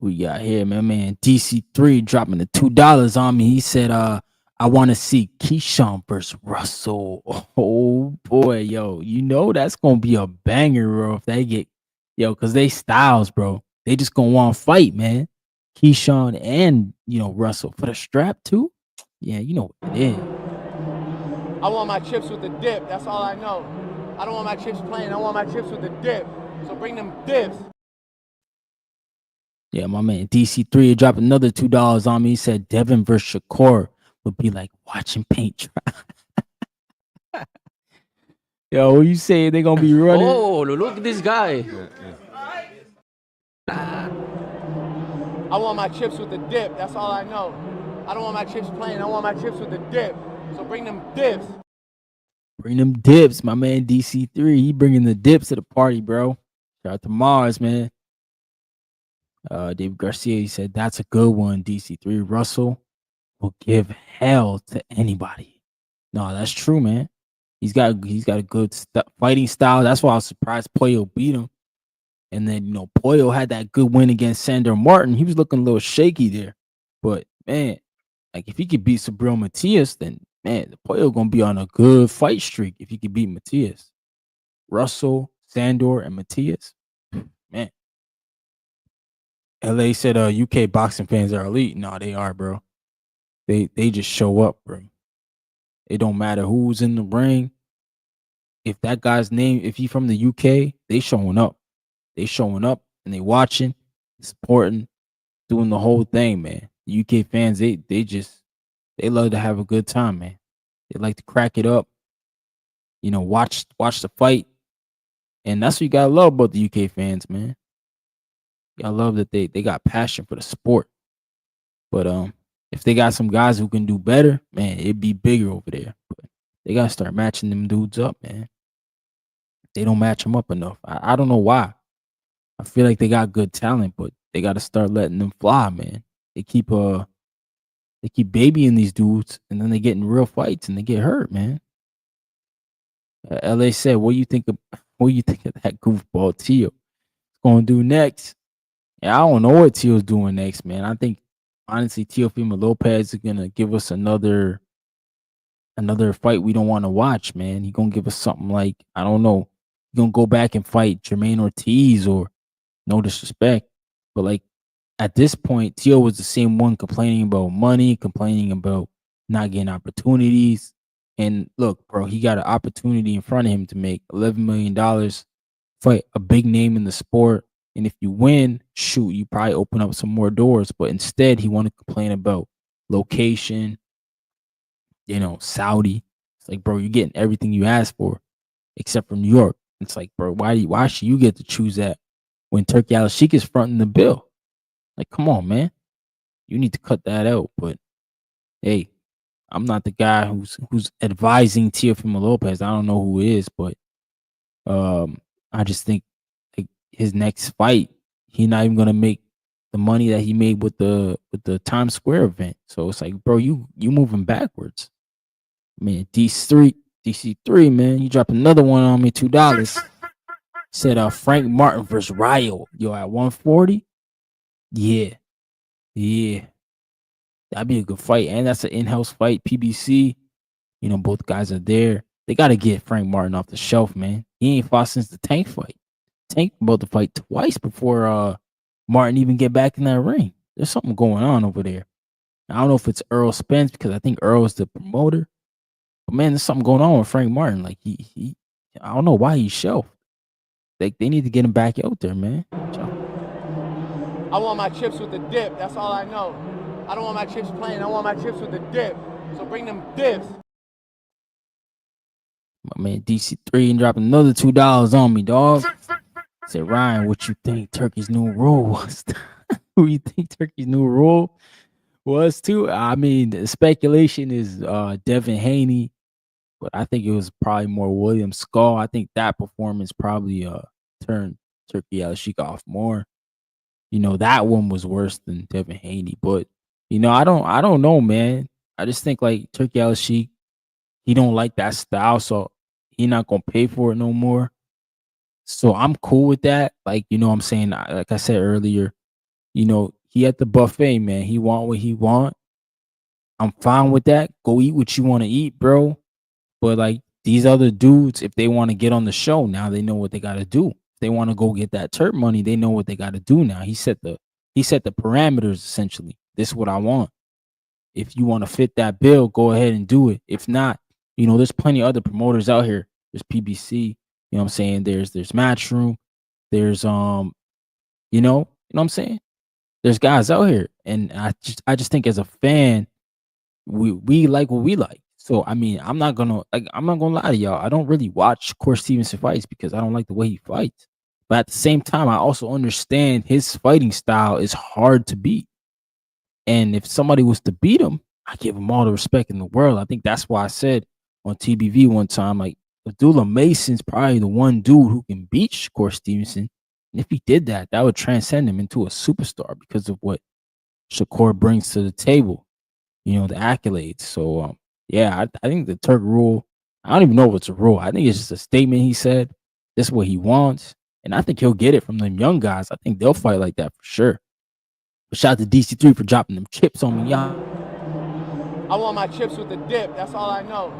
We got here, man. DC3 dropping the $2 on me. He said, I want to see Keyshawn versus Russell. Oh boy, yo, you know that's gonna be a banger, bro. If they get, yo, cause they styles, bro. They just gonna want to fight, man. Keyshawn and, you know, Russell for the strap too. Yeah, you know what it is. I want my chips with the dip. That's all I know. I don't want my chips plain. I want my chips with the dip. So bring them dips. Yeah, my man DC3 dropped another $2 on me. He said Devin versus Shakur would be like watching paint dry. Yo, what you say? They gonna be running? Oh, look at this guy. I want my chips with the dip. That's all I know. I don't want my chips plain. I want my chips with the dip. So bring them dips. Bring them dips, my man DC3. He bringing the dips to the party, bro. Shout out to Mars, man. David Garcia, he said that's a good one. DC3 Russell will give hell to anybody. No, that's true, man. He's got a good fighting style. That's why I was surprised Pollo beat him. And then, Pollo had that good win against Sandor Martin. He was looking a little shaky there. But, man, like if he could beat Subriel Matias, then, man, the Pollo going to be on a good fight streak if he could beat Matias. Russell, Sandor, and Matias. Man. LA said UK boxing fans are elite. No, they are, bro. They just show up, bro. It don't matter who's in the ring. If that guy's name, if he from the UK, they showing up. They showing up and they watching, supporting, doing the whole thing, man. The UK fans, they love to have a good time, man. They like to crack it up, watch the fight. And that's what you gotta love about the UK fans, man. I love that they got passion for the sport. But if they got some guys who can do better, man, it'd be bigger over there. But they gotta start matching them dudes up, man. They don't match them up enough. I don't know why. I feel like they got good talent, but they got to start letting them fly, man. They keep babying these dudes, and then they get in real fights and they get hurt, man. LA said, "What do you think of that goofball Tio gonna do next?" Yeah, I don't know what Tio's doing next, man. I think honestly, Teofimo Lopez is gonna give us another fight we don't want to watch, man. He gonna give us something like, I don't know. He's gonna go back and fight Jermaine Ortiz, or no disrespect, but like at this point, Tio was the same one complaining about money, complaining about not getting opportunities. And look, bro, he got an opportunity in front of him to make $11 million, fight a big name in the sport. And if you win, shoot, you probably open up some more doors. But instead, he want to complain about location, Saudi. It's like, bro, you're getting everything you asked for, except for New York. It's like, bro, why should you get to choose that when Turki Alalshikh is fronting the bill? Like, come on, man. You need to cut that out. But hey, I'm not the guy who's advising Teofimo Lopez. I don't know who is, but I just think like his next fight, he's not even gonna make the money that he made with the Times Square event. So it's like, bro, you moving backwards. Man, DC3, man, you dropped another one on me, $2. Said Frank Martin versus Ryo. Yo, at 140? Yeah. That'd be a good fight. And that's an in-house fight, PBC. Both guys are there. They got to get Frank Martin off the shelf, man. He ain't fought since the Tank fight. Tank about to fight twice before Martin even get back in that ring. There's something going on over there. I don't know if it's Earl Spence, because I think Earl's the promoter. But man, there's something going on with Frank Martin. Like he I don't know why he's shelved. Like they need to get him back out there, man. I want my chips with the dip. That's all I know. I don't want my chips plain. I want my chips with the dip. So bring them dips. My man DC3 and dropping another $2 on me, dog. Said, Ryan, what you think Turkey's new rule was? Who you think Turkey's new rule was too? I mean, the speculation is Devin Haney, but I think it was probably more William Skull. I think that performance probably turned Turki Alalshikh off more. That one was worse than Devin Haney, but I don't know, man. I just think like Turki Alalshikh, he don't like that style, so he not gonna pay for it no more. So I'm cool with that. Like, what I'm saying, like I said earlier, he at the buffet, man. He want what he want. I'm fine with that. Go eat what you want to eat, bro. But like these other dudes, if they want to get on the show, now they know what they got to do. If they want to go get that Turk money, they know what they got to do now. He set the parameters essentially. This is what I want. If you want to fit that bill, go ahead and do it. If not, there's plenty of other promoters out here. There's PBC. You know what I'm saying? There's Matchroom. There's you know what I'm saying? There's guys out here, and I just think as a fan, we like what we like. So I mean, I'm not gonna lie to y'all. I don't really watch Corey Stevenson fights because I don't like the way he fights. But at the same time, I also understand his fighting style is hard to beat. And if somebody was to beat him, I give him all the respect in the world. I think that's why I said on TBV one time, like, Abdullah Mason's probably the one dude who can beat Shakur Stevenson. And if he did that, that would transcend him into a superstar because of what Shakur brings to the table, the accolades. So, yeah, I think the Turk rule, I don't even know if it's a rule. I think it's just a statement he said. This is what he wants. And I think he'll get it from them young guys. I think they'll fight like that for sure. But shout out to DC3 for dropping them chips on me, y'all. I want my chips with the dip. That's all I know.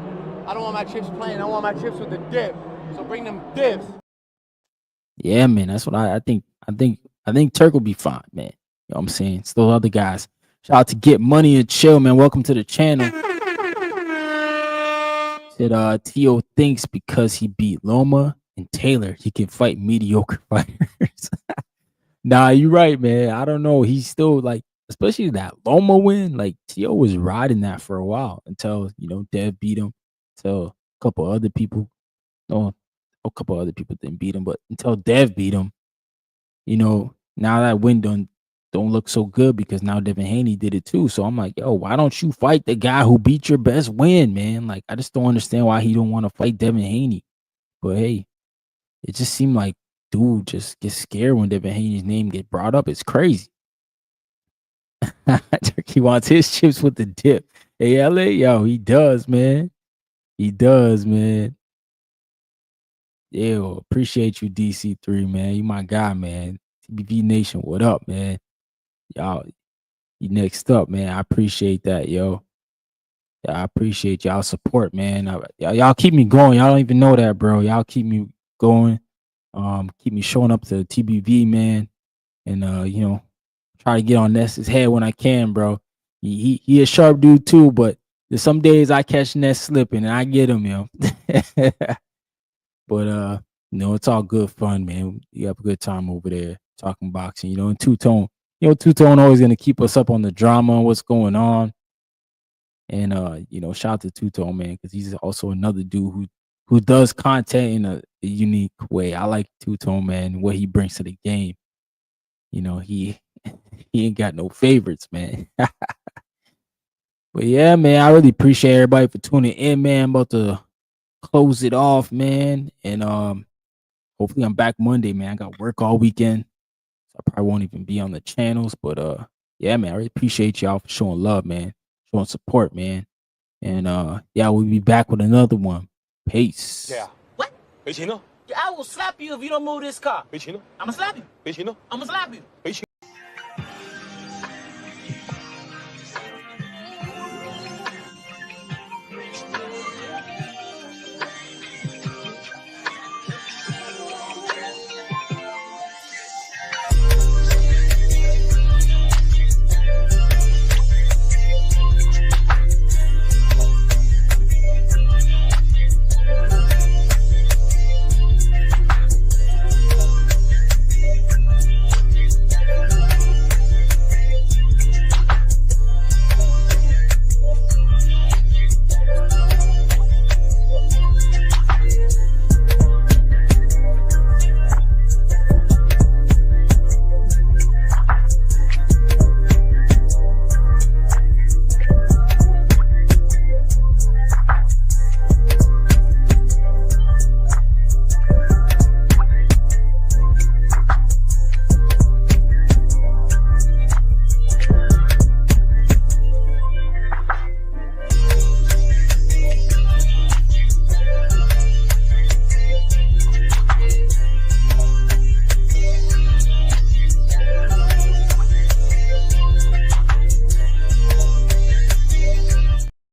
I don't want my chips plain. I want my chips with the dip. So bring them dips. Yeah, man. That's what I think. I think Turk will be fine, man. You know what I'm saying? It's those other guys. Shout out to Get Money and Chill, man. Welcome to the channel. Said T.O. thinks because he beat Loma and Taylor, he can fight mediocre fighters. Nah, you're right, man. I don't know. He's still like, especially that Loma win, like T.O. was riding that for a while until, Dev beat him. Until a couple other people, a couple other people didn't beat him, but until Dev beat him, now that win don't look so good because now Devin Haney did it too. So I'm like, yo, why don't you fight the guy who beat your best win, man? Like, I just don't understand why he don't want to fight Devin Haney. But hey, it just seemed like dude just gets scared when Devin Haney's name get brought up. It's crazy. Turkey wants his chips with the dip. Hey, LA, yo, he does, man. He does, man. Yo, appreciate you, DC3, man. You my guy, man. TBV Nation, what up, man? Y'all, you next up, man. I appreciate that, yo. Yeah, I appreciate y'all support, man. Y'all keep me going. Y'all don't even know that, bro. Y'all keep me going. Keep me showing up to TBV, man. And try to get on Ness's head when I can, bro. He a sharp dude too, but there's some days I catch Ness slipping and I get him, But it's all good fun, man. You have a good time over there talking boxing, and Two-Tone. Two-Tone always gonna keep us up on the drama and what's going on. And shout out to Two-Tone, man, because he's also another dude who does content in a unique way. I like Two-Tone, man, what he brings to the game. He ain't got no favorites, man. But yeah, man, I really appreciate everybody for tuning in, man. I'm about to close it off, man. And hopefully I'm back Monday, man. I got work all weekend. So I probably won't even be on the channels. But yeah, man, I really appreciate y'all for showing love, man. Showing support, man. And yeah, we'll be back with another one. Peace. Yeah. What? I will slap you if you don't move this car. I'm gonna slap you. I'm gonna slap you.